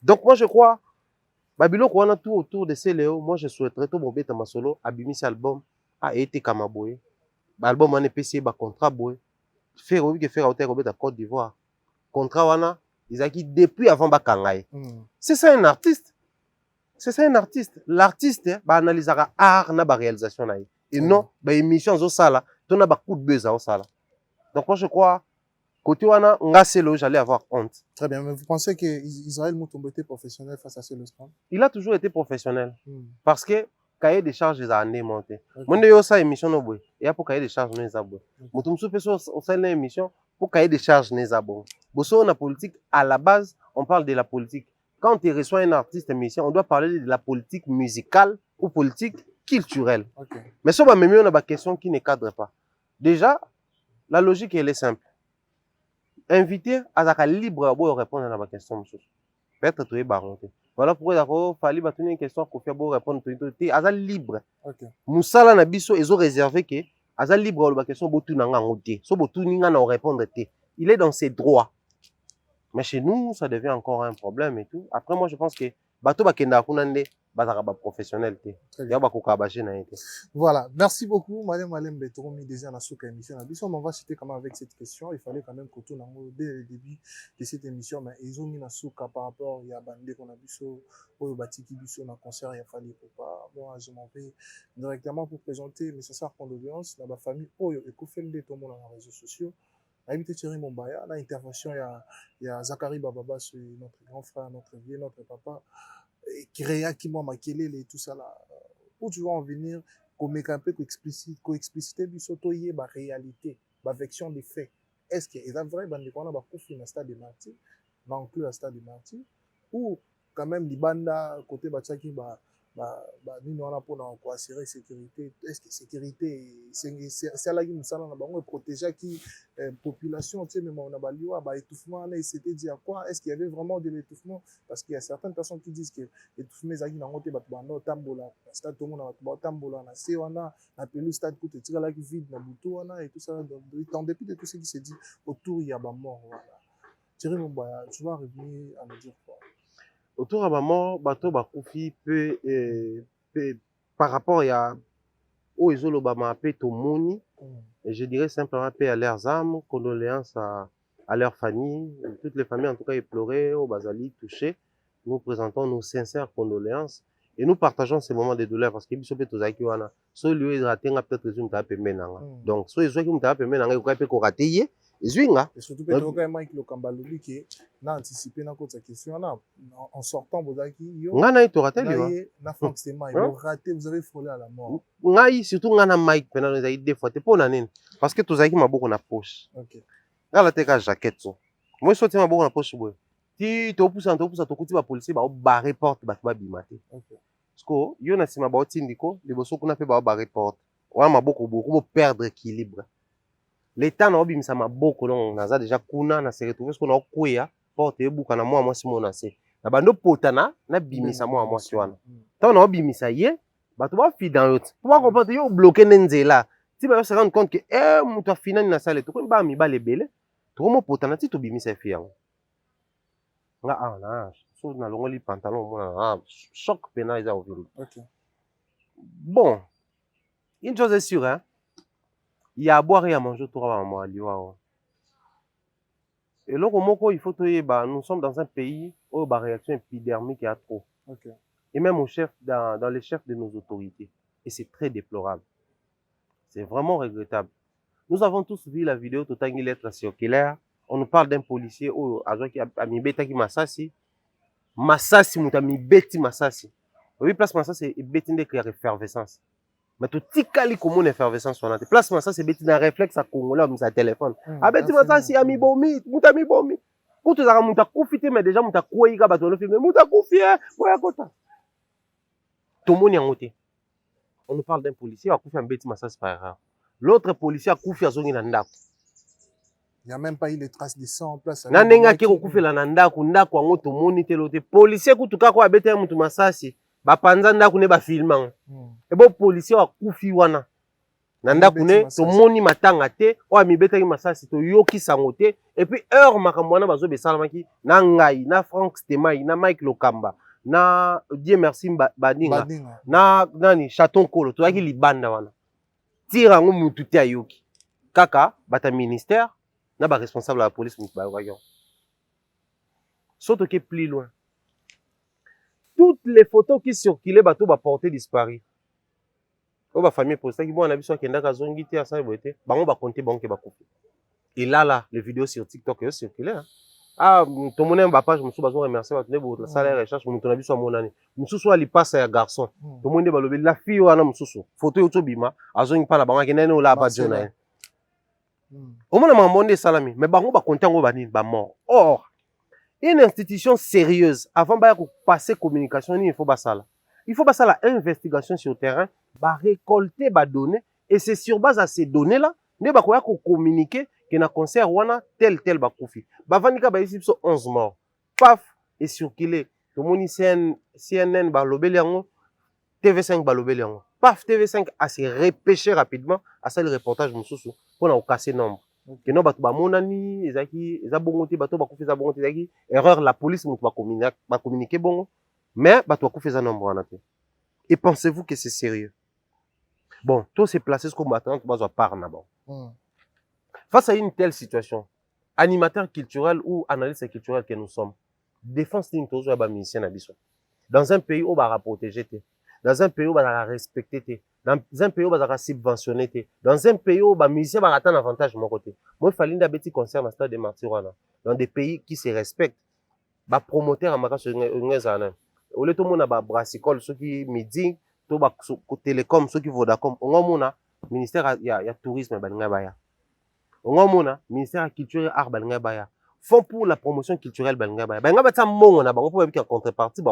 Donc moi je crois babilo ko wana tout autour de ces Léo, moi je souhaiterais tout bobeta masolo abimisi album a été kamaboye. album wana epesi ba contrat boy faire obi que faire auteur robeta Côte d'Ivoire contrat wana ezaki depuis avant bakanga ye. C'est ça un artiste. C'est ça un artiste. L'artiste ba analysera art na ba réalisation na ye. Et non ba émission zo sala to na ba coup de buzz au sala. Donc moi je crois côté wana nga Selo j'allais avoir honte. Très bien, mais vous pensez que Israël Mutombo était professionnel face à Selo Scrum? Il a toujours été professionnel parce que cahier des charges les années monté. Moi yo ça émission no boy. Et pour cahier des charges no ezabo. Mutum so peso au sein de l'émission pour cahier des charges no ezabo. Bosso na politique à la base, on parle de la politique. Quand tu reçois un artiste émission, on doit parler de la politique musicale ou politique culturelle. Mais ça va même on a des questions qui ne cadrent pas. Déjà, la logique elle est simple. Invité à la libre pour répondre à la question. Peut-être tu es baronté. Voilà pourquoi il fallait tenir une question pour faire pour répondre à la libre. Moussala na biso ils ont réservé que à la libre la question botu nanga ngoté. So botu ninga na répondre té. Il est dans ses droits. Mais chez nous ça devient encore un problème et tout. Après moi je pense que bato bakenda kunande bazaka professionnel té. Ya ba kokabaje na été. Voilà, merci beaucoup Madame Malembe Toromi déjà na souka émission na biso on va citer quand même avec cette question, il fallait quand même que tout nango dès le début de cette émission mais ils ont mis na souka par rapport il y a bandé qu'on a biso au batiki biso na concert il fallait pas moi je m'en vais directement pour présenter mes sincères condoléances dans ma famille Oyo et Kofende tout le monde dans les réseaux sociaux. Habité Thierry Mombaya, dans l'intervention il y a Zachary Bababa, notre grand frère, notre vieux, notre papa qui réagit moi Makelele et tout ça là. Où tu vas en venir comme un peu co-expliciter du sotoyer ma réalité, ma version des faits. Est-ce que c'est vrai bande qu'on a ba kofi na stade de martyr, na inclus à stade de martyr ou quand même les banda côté bataki nous on a pour assurer sécurité. Est-ce que sécurité c'est là qui nous ça na bango protéger qui population tu sais même on a baliwa ba étouffement là c'était dit à quoi est-ce qu'il y avait vraiment de l'étouffement parce qu'il y a certaines personnes qui disent que l'étouffement zaki na ngote ba bando tambola stade tout monde na tambola na se wana na pelu stade pour te tirer là qui vide na butu wana et tout ça en dépit de tout ce qui se dit autour il y a ba mort voilà. Thierry Mombaya tu vas revenir à nous dire quoi? Autour à maman, bateau bakoufi peut par rapport à où ils ont l'Obama paix tout moni. Et je dirais simplement paix à leurs âmes, condoléances à leurs familles, toutes les familles en tout cas éplorées, au Basali touchées. Nous présentons nos sincères condoléances et nous partageons ces moments de douleur parce que biso pe tozaki wana. So lieu ils ratenga peut-être ils ont tapé menanga. Donc so ils ont qui tapé menanga ils ont ko rater. Et surtout que tu as Mike Lokambalobi qui a anticipé dans cette question en sortant Bozaki yo ngana to raté lui na forcément il raté vous avez frôlé à la mort ngai surtout ngana Mike pendant les deux fois te pona nini parce que tozaki maboko na poche OK ngala te ka jaquette so moi sorti maboko na poche boy ti to poussa to kuti ba policier ba barrer porte ba bimate OK parce que yo na sima ba otindiko liboso kuna pe ba barrer porte wana maboko beaucoup perdre équilibre. L'État n'a pas ma beaucoup non naza déjà kuna na se retrouver ce qu'on a kuya porte ebuka na moi simona se na bando potana na bimisa moi si wana tant na bimisa ye ba to ba fi dans l'autre pour pas comprendre yo bloquer nzela ti ba se rendre compte que muto finani na salle to ko ba mi ba lebele to mo potana ti to bimisa fi yango nga na so na longoli pantalon moi choc pénal za au ville. OK Bon une chose est sûre hein. Il y a à boire et à manger tout à l'heure. Et là, il faut que nous sommes dans un pays où la réaction épidermique est trop. Okay. Et même au chef, dans les chefs de nos autorités. Et c'est très déplorable. C'est vraiment regrettable. Nous avons tous vu la vidéo de Tanguy Lettre circulaire. On nous parle d'un policier qui a mis bêta qui massassi. Massassi, mouta mi bêti massassi. Oui, place massassi et bêti de créer effervescence. Mais tout ticali comme une effervescence sur la tête. Place ça c'est bêti d'un réflexe à Congolais comme ça téléphone. Ah bêti ça c'est ami bomi, muta mi bomi. Quand tu as muta profiter mais déjà muta quoi il va battre le film muta confier pour à côté. Tout le monde est en côté. On nous parle d'un policier a confié un bêti ça c'est pas grave. L'autre policier a confié à zongi nanda. Il y a même pas eu les traces de sang en place. Na nenga ki ko confié la nanda ku ndako ngo to monite l'autre policier kutuka ko abete mutu masasi. Ba panza ndaku ne ba filmant. Et bon policier wa kufi wana. Nanda kune to moni matanga te o amibeta ki masasi to yoki sango te et puis heure makambo wana bazo besalamaki na ngai na Frank Stemai na Mike Lokamba na Dieu merci Badinga na nani Chaton Kolo to yaki libanda wana. tire en mututi ayoki. Kaka, bata ministère, n'a pas responsable de la police, sauf que plus loin. Toutes les photos qui circulaient, bateau va porter disparu. On va famille pour ça qui bon on a vu soit kenda kazongi ti asa boete, ba on va compter banque ba couper. Et là les vidéos sur TikTok yo circulent. Ah ton monnaie ba page musu bazo remercier ba tene bo salaire recherche mutu na biso monani. Musu so ali passe ya garçon. Tout le monde ba lobi la fille wana musu. Photo yo to bima azongi pa na bango kenda ne ola ba jona. Au moins na monde salami, mais ba on va compter ngo ba ni ba mort. Or une institution sérieuse, avant de passer communication, il faut ça. Il faut passer la investigation sur le terrain, récolter les données, et c'est sur base de ces données-là, nous allons communiquer que dans le concert, on a tel profit. Bavanika, ici, 11 morts. Paf, et circulé. Tout le monde, CNN, TV5, paf, TV5 a se repêché rapidement à ça le reportage, pour nous casser le nombre. Que non bato ba monani ezaki eza bongo te bato ba kufisa bongo te ezaki erreur la police mutu ba communiquer bongo mais bato ba kufisa nombre wana te. Et pensez-vous que c'est sérieux? Bon, tout s'est placé comme attendre bazo part na bon. Face à une telle situation, animateur culturel ou analyste culturel que nous sommes, défense d'une toujours ba musicien na biso. Dans un pays où ba protéger te, dans un pays où ba respecter te. Dans un pays où on va subventionner, dans un pays où les musiciens vont attendre un avantage de mon côté. Moi, il fallait un petit concert dans le stade de Martyrs. Dans des pays qui se respectent, les promoteurs en magasin sont au lieu de tout le monde a brassicole, ceux qui midi, tout télécom, ceux qui Vodacom. On a ministère il y a tourisme balingabaya. On a ministère de culture et art balingabaya. Fonds pour la promotion culturelle balingabaya. Balingabaya ça mon on a pour en contrepartie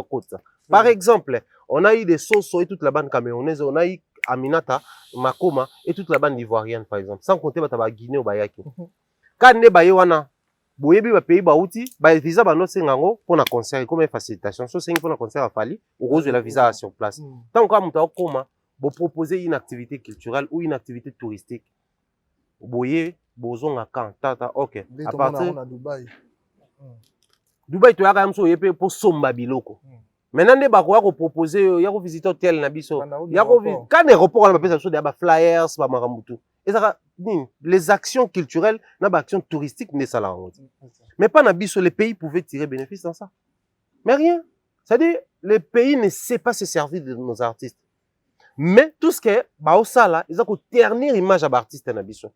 par exemple, on a eu des Soso et toute la bande camerounaise, on a eu Aminata, Makoma et toute la bande ivoirienne par exemple, sans compter la Guinée ou Bayaki. Quand ne baye wana, boyebi ba pays bauti, ba visa ba no sengango pour na concert comme facilitation, so sengi pour na concert à Fali, ou rose de la visa sur place. Tant que muta okoma, bo proposer une activité culturelle ou une activité touristique. Boye bozon à quand tata OK. À partir de Dubaï. Dubaï to yaka mso yepe pour somba biloko. Maintenant, les barois ont proposé, il y a visiter hôtel Nabiso. Il y a quand l'aéroport on appelle ça des flyers, pas maramutu. Et ça les actions culturelles, les actions touristiques n'est ça là. Mais pas Nabiso, les pays pouvaient tirer bénéfice dans ça. Mais rien. C'est-à-dire les pays ne savent pas se servir de nos artistes. Mais tout ce qui est bah ça là, ils ont ternir l'image à l'artiste Nabiso.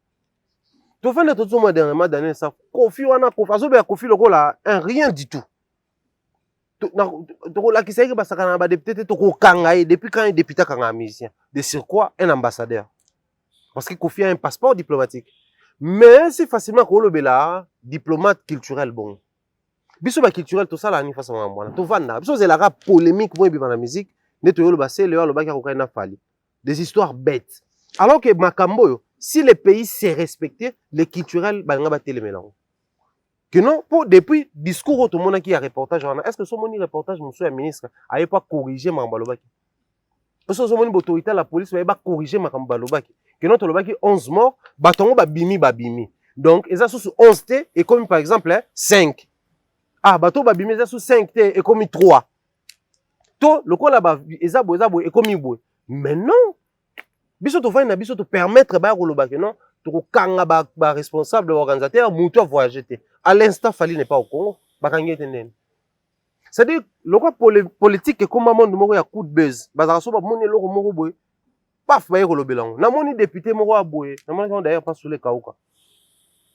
Tout fait tout le monde dernièrement d'année ça. Kofi wana Kofi le rôle là, rien du tout. Depuis quand un député est un musicien, de sur quoi un ambassadeur? Parce que Kofi a un passeport diplomatique. Mais c'est facilement qu'on le bela diplomate culturel bon. Biso ba culturel tout ça là ni façon mwana. To vanda. Biso c'est la rap polémique moi bi dans la musique, neto yo le basé le ba ka na fali. Des histoires bêtes. Alors que makambo yo, si les pays s'est respecté, les culturels ba nga ba télémélange. Que non, pour depuis discours tout le monde qui a reportage, est-ce que ce reportage, monsieur le ministre, n'avait pas corrigé ma balobaki? Parce que ce moment autorité la police n'avait pas corrigé ma balobaki. Que non, tu 11 morts, bâton babimi. Donc, ils sont 11 T et comme par exemple 5. Ah, bateau babimi, ils sont 5 T et comme 3. To, le quoi là-bas, ils ont et comme 2. Mais non! Biso to na biso to permettre ba kolobaki non? To kanga ba responsable organisateur mutu a voyager. À l'instant, Fali n'est pas au Congo. C'est-à-dire, le politique est comme un monde où il y a coup de buzz. Paf, il y a un député qui a boé. D'ailleurs, pas sur les Kaouka.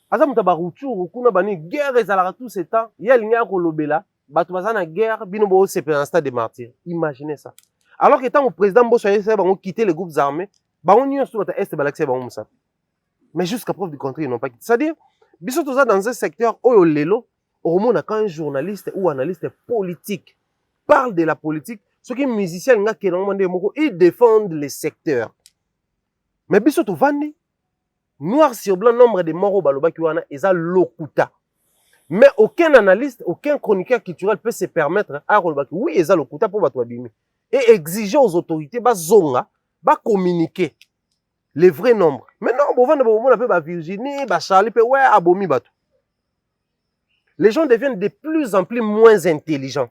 Asa muta barutu kuna bani guerre ezalaka tout ce temps. Il y a ligne kolobela, batu bazana guerre, bino bo c'est un stade de martyrs. Imaginez ça. Alors que tant le président Bosso a quitté les groupes armés, ba on y a sur est balaxé ba on ça. Mais jusqu'à preuve du contraire, ils n'ont pas quitté. C'est-à-dire biso tout ça dans un secteur où lelo au moment quand un journaliste ou analyste politique parle de la politique, ceux qui musiciens ils défendent les secteurs. Mais biso tout vandi noir sur blanc nombre de morts au baloba qui wana eza lokuta. Mais aucun analyste, aucun chroniqueur culturel peut se permettre à baloba oui eza lokuta pour bato abimi et exiger aux autorités ba zonga ba communiquer les vrais nombres. Maintenant, on a Virginie, Charlie, ouais, abomi bateau. Les gens deviennent de plus en plus moins intelligents.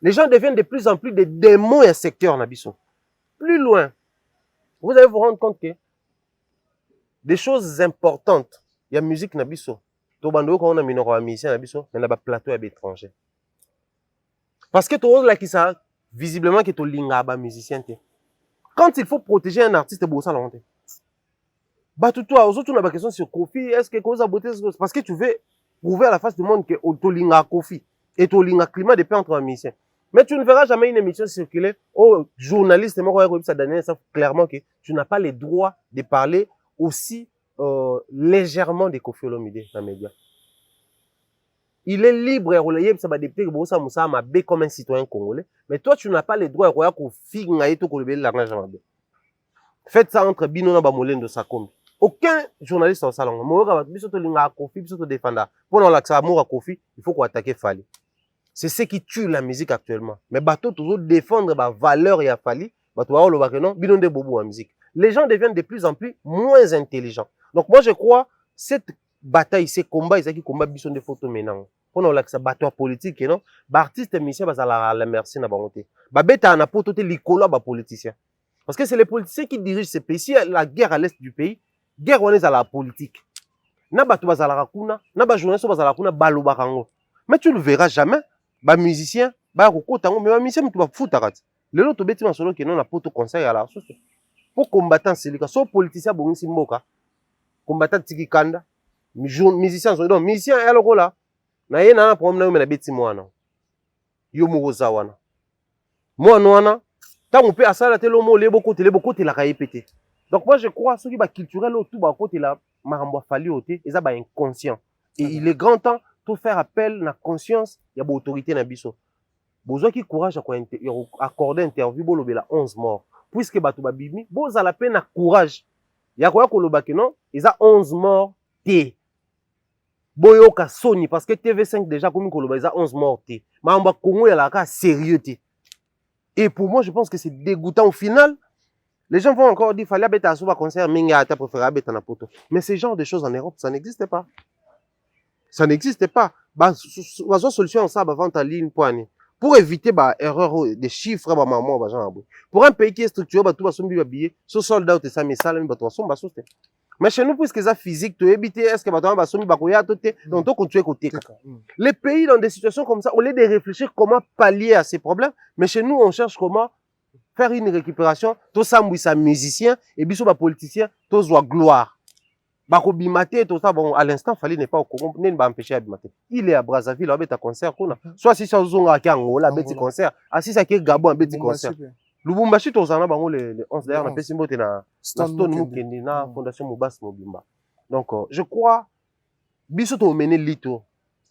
Les gens deviennent de plus en plus des démons et secteurs. Plus loin, vous allez vous rendre compte que des choses importantes. Il y a musique na biso. To bando ko on a minoko wa musicien na biso, mais na ba plateau à l'étranger. Parce que to là qui ça visiblement que to linga ba musicien te. Quand il faut protéger un artiste bo ça la honte. Bah tout toi, aujourd'hui on a pas question sur Kofi, est-ce que cause a beauté parce que tu veux prouver à la face du monde que to linga Kofi et to linga climat de paix entre un musicien. Mais tu ne verras jamais une émission circuler au journaliste ça savent clairement que tu n'as pas le droit de parler aussi légèrement de Kofi Olomide dans les médias. Il est libre et relayé ça va député que ça moussa m'a bé comme un citoyen congolais, mais toi tu n'as pas le droit de Kofi ngaï to ko lebel l'argent mabé. Faites ça entre Bino na Bamolène de Sakombi. Aucun journaliste en salon. Moi biso to linga Kofi, biso to défendre. Pour non l'accès amour à Kofi, il faut qu'on attaque Fali. C'est ce qui tue la musique actuellement. Mais bateau toujours défendre ma valeur et à Fali, bateau va le non, bidon de bobo en musique. Les gens deviennent de plus en plus moins intelligents. Donc moi je crois cette bataille, ces combats, ils qui combat bison de photos maintenant. Pour nous l'accès bateau politique non, ba artiste musicien ba la merci na bangoté. Ba beta na poto te likolo ba politicien. Parce que c'est les politiciens qui dirigent ces pays. Si la guerre à l'est du pays, guerre on est à la politique. Na bateau ba la rakuna, na ba journaliste ba la rakuna balo barango. Mais tu ne le verras jamais. Ba musicien ba kokotango mais ba musicien tu vas foutre rat le lot beti masolo ke non na poto conseil à la source pour combattant celui so politicien bongisi mboka combattant tikikanda musicien so donc musicien ya lokola na ye na problème na beti mwana yo mugoza wana mwana tant pe asala te lo mo le boko te la kaipete. Donc moi je crois ceux qui ba culturel tout ba côté la marambo fali oté eza ba inconscient et il est grand temps tout faire appel na conscience ya ba autorité na biso besoin qui courage à accorder interview bo lobela 11 morts puisque bato babimi boza la peine na courage ya ko koloba que non eza 11 morts té boyoka soni parce que TV5 déjà comme koloba eza 11 morts té mamba Congo ya la ka sérieux té. Et pour moi je pense que c'est dégoûtant au final. Les gens vont encore dire fallait abeta so ba concert minga ta préféré abeta na poto, mais ce genre de choses en Europe ça n'existe pas. Ça n'existe pas. Bah, solution ça avant ta ligne poignée. Pour éviter bah erreur des chiffres bah maman bah genre. Pour un pays qui est structuré bah tout va sombi habillé, so sold out et ça mais ça là bah toi somba sauter. Mais chez nous puisque ça physique tu éviter est-ce que bah toi bah sombi bah koya toté donc toi continuer côté. Les pays dans des situations comme ça au lieu de réfléchir comment pallier à ces problèmes, mais chez nous on cherche comment faire une récupération, tout ça sa musicien et biso bah politicien, tout soit gloire. Bako bimate tout ça bon à l'instant fallait n'est pas au Congo n'est pas empêcher à bimate. Il est à Brazzaville avec un concert qu'on a. Soit si ça zonga qui Angola petit concert, assis ça qui Gabon un petit concert. Lubumbashi to zana bango le 11 d'ailleurs na pesi mbote na Stone Mukendi na Fondation Mobas Mobimba. Donc je crois biso to mener lito.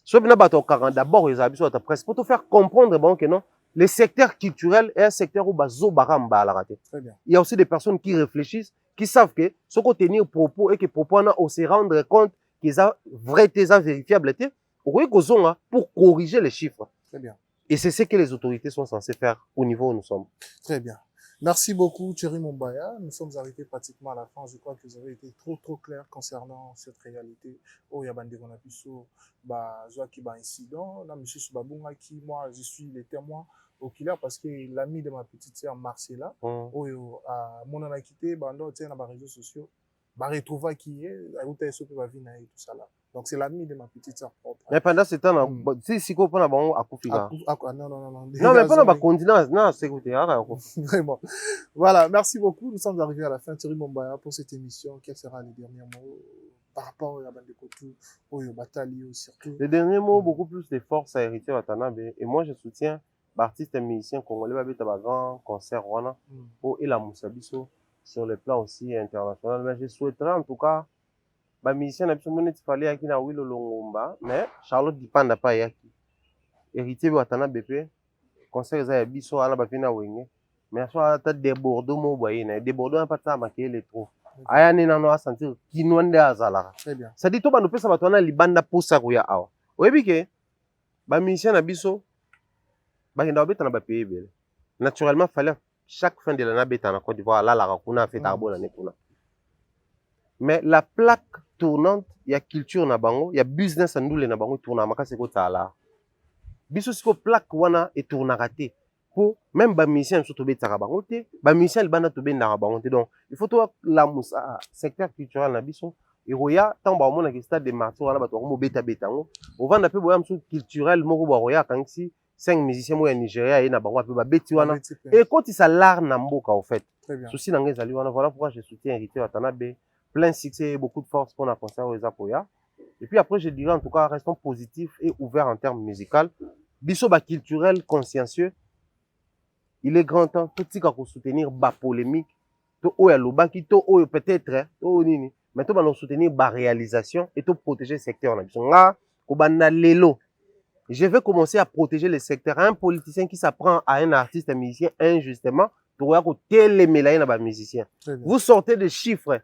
Soit bina bato 40 d'abord ils habitent à presse pour te faire comprendre bon que non le secteur culturel est un secteur où bazo baramba la raté. Très bien. Il y a aussi des personnes qui réfléchissent qui savent que ce qu'on tenir propos et que propos on se rendre compte qu'ils ont vrai vérifiable pour corriger les chiffres. Très bien. Et c'est ce que les autorités sont censées faire au niveau où nous sommes. Très bien. Merci beaucoup, Thierry Mombaya. Nous sommes arrivés pratiquement à la fin. Je crois que vous avez été trop clair concernant cette réalité. Oh, il y a bande qu'on a pu sur, qui incident. Là, monsieur Subabunga, qui, moi, je suis le témoin oculaire parce que l'ami de ma petite sœur Marcella, mon en a quitté, bando, tiens, dans les réseaux sociaux, retrouva qui est, à où t'es sauvé ma vie, et tout ça là. Donc, c'est l'ami de ma petite sœur propre. Mais pendant ce temps, si qu'on prend bon à Kofiga. Non. Non, mais pendant la continent, non, c'est écoutez, vraiment. Voilà, merci beaucoup. Nous sommes arrivés à la fin, Thierry Mombaya, pour cette émission. Quels seront les derniers mots par rapport à la bande de Kotou, au Batali, surtout? Les derniers mots, beaucoup plus de force à hériter Watanabe. Et moi, je soutiens l'artiste et musicien congolais, grand concert, et la Moussabiso, sur le plan aussi international. Mais je souhaiterais en tout cas, ba musicien na biso moni tifali yaki na Wilo Longomba mais Charlotte Dipanda pa yaki héritier watana BP concert za ya biso ala ba fina wenge mais so ata débordo mo boye na débordo pa ta makele trop aya ni nano a sentir kinwande azala. Très bien. Ça dit to ba no pesa bato na libanda posa ko ya awa oyebi ke ba musicien na biso ba ngenda obeta na ba pays bele naturellement fallait chaque fin de l'année beta na Côte d'Ivoire la kuna fait arbona ne kuna. Mais la plaque tournante, il y a culture na bango, il y a business en nous les na bango tourna makase ko tala. Biso siko plaque wana et tourna raté. pour même les musiciens surtout les tarabangote, les musiciens ils bandent tout bien tarabangote. Donc il faut toi la moussa secteur culturel na biso. Et roya tant ba mona que stade de martyrs wala ba to mo beta betango. On va na pe boya msu culturel moko ba roya quand si 5 musiciens mo ya Nigeria et na bango pe ba beti wana. Et quand ils ça l'art na mboka en fait. Souci na ngeza li wana voilà pourquoi je soutiens Héritier Watanabe. Plein succès et beaucoup de force pour la concert aux Apoya. Et puis après, je dirais en tout cas, restons positifs et ouverts en termes musicaux. Biso ba culturel, consciencieux. Il est grand temps, tout ce qu'on soutenir ba polémique, tout oya lobaki, tout oya peut-être, tout nini. Mais tout va soutenir ba réalisation et tout protéger le secteur. Nga, kobana lelo. Je vais commencer à protéger le secteur. Un politicien qui s'apprend à un artiste, un musicien, injustement, pour voir que tel est mélaillé dans ba musicien. Vous sortez des chiffres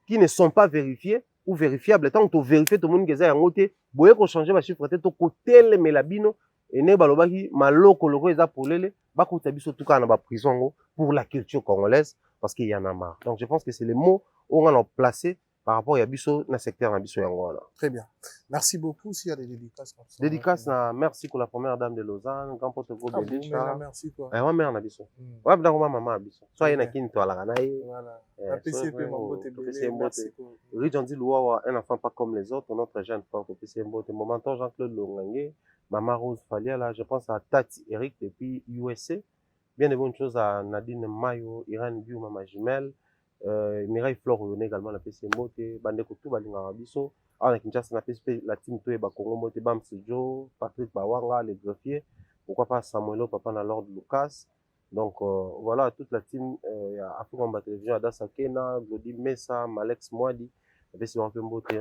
qui ne sont pas vérifiés ou vérifiables. Tant que vous vérifiez tout le monde qui est en côté, vous pouvez changer les chiffres de côté mais la bino et ne balobaki maloko loko eza polele ba kota biso tout cas na prison pour la culture congolaise parce qu'il y en a marre. Donc je pense que c'est les mots où on a placé par rapport à biso na secteur na biso yango là. Très bien. Merci beaucoup s'il y a des dédicaces comme ça. Dédicace na merci pour la première dame de Lausanne, grand porte gros Belisha. Merci quoi. Ouais, mère na biso. Ouais, bdango maman biso. Soyez na kini to ala na ye. Voilà. La PCP Mambote Belé. Merci quoi. Rijondi Louawa, un enfant pas comme les autres, notre jeune fort au PCP Mbote. Momentan Jean-Claude Longangue, Maman Rose Falia là, je pense à Tati Eric depuis USA. Bien de bonnes choses à Nadine Mayo, Irène Biou, Maman Jumel. Mireille Flore également la PC Mbote, Bandeko tout balinga biso. Ah na Kinshasa na PSP la team to e ba Congo Mbote Bam Sejo, Patrick Bawanga, les greffiers, pourquoi pas Samuelo Papa na Lord Lucas. Donc voilà toute la team Afrique Télévision Adassa Kena, Glody Messa, Malex Mwadi, PC Mbote,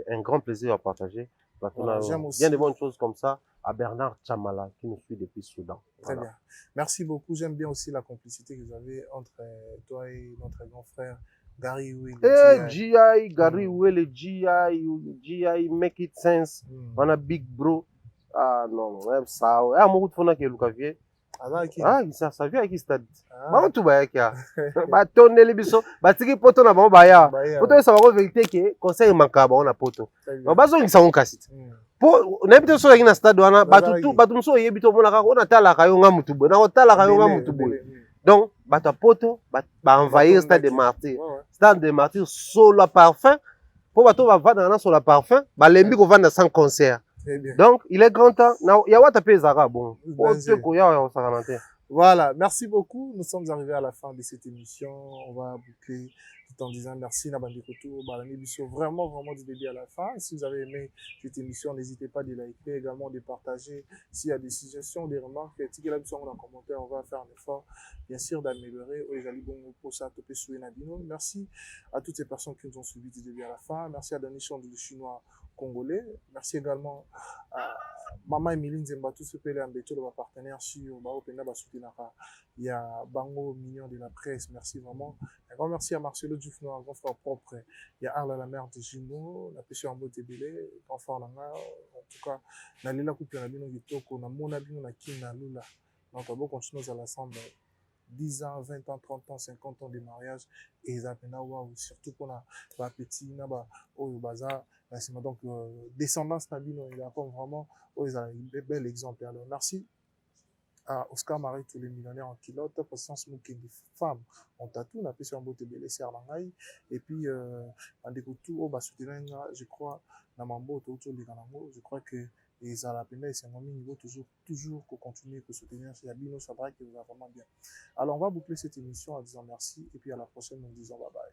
un grand plaisir à partager. Voilà, j'aime aussi bien de bonnes choses comme ça à Bernard Chamala qui nous suit depuis Soudan. Très bien. Merci beaucoup. J'aime bien aussi la complicité que vous avez entre toi et notre grand frère Gary Will. GI, Gary Will, GI, make it sense. On a big bro. Ah non, même ça. Ah, mon route fona qui est Lucavier. Ah, ça vient qui stade. Bah tout ba ya. Ba tonner les biso, ba tiki poto na ba ya. Poto ça va vérité que conseil mankaba on a poto. Ba zo ngisa on kasit. Po na bito so na stade wana ba tout so yebito mona ka on atala ka yo nga mutubo. Na otala ka yo nga mutubo. Donc ba ta poto ba envahir stade de Martyrs. Stade de Martyrs solo parfum. Po ba to va vendre na sur la parfum, ba lembi ko vendre sans concert. Donc, il est grand temps. Voilà, merci beaucoup. Nous sommes arrivés à la fin de cette émission. On va boucler tout en disant merci Nabandi Koto, Balani Bisso, vraiment du début à la fin. Si vous avez aimé cette émission, n'hésitez pas de liker, également de partager. S'il y a des suggestions, des remarques, tirez la biso en commentaire. On va faire un effort, bien sûr, d'améliorer. Merci à toutes ces personnes qui nous ont suivis du début à la fin. Merci à Danichon du Chinois congolais. Merci également à Maman Emiline Zemba, tout ce que les ambitieux de partenaires sur Baopena Basutinara. Il y a Bango Mignon de la presse. Merci vraiment. Un grand merci à Marcelo Dufno, un grand frère propre. Il y a Arla la mère de Gino, la pêche en mode Tébélé, grand frère Langa. En tout cas, dans l'île couple na bino Vitoko, na Mona Bino, na Kim, na Lula. Donc, on va continuer à l'ensemble. 10 ans, 20 ans, 30 ans, 50 ans de mariage. Et ça surtout pour la petite, baza. Donc, descendance Nabino, il a comme vraiment un bel exemple. Alors, merci à Oscar Marie, tous les millionnaires en kilote, Patience Mouké, des femmes en tatou, on a pu sur un beau TBL, et puis, en découtou, je crois, je crois que les Arabes, c'est un niveau toujours qu'on continue, que soutenir, c'est Yabino Sabra qui vous a vraiment bien. Alors, on va boucler cette émission en disant merci, et puis à la prochaine, en disant bye bye.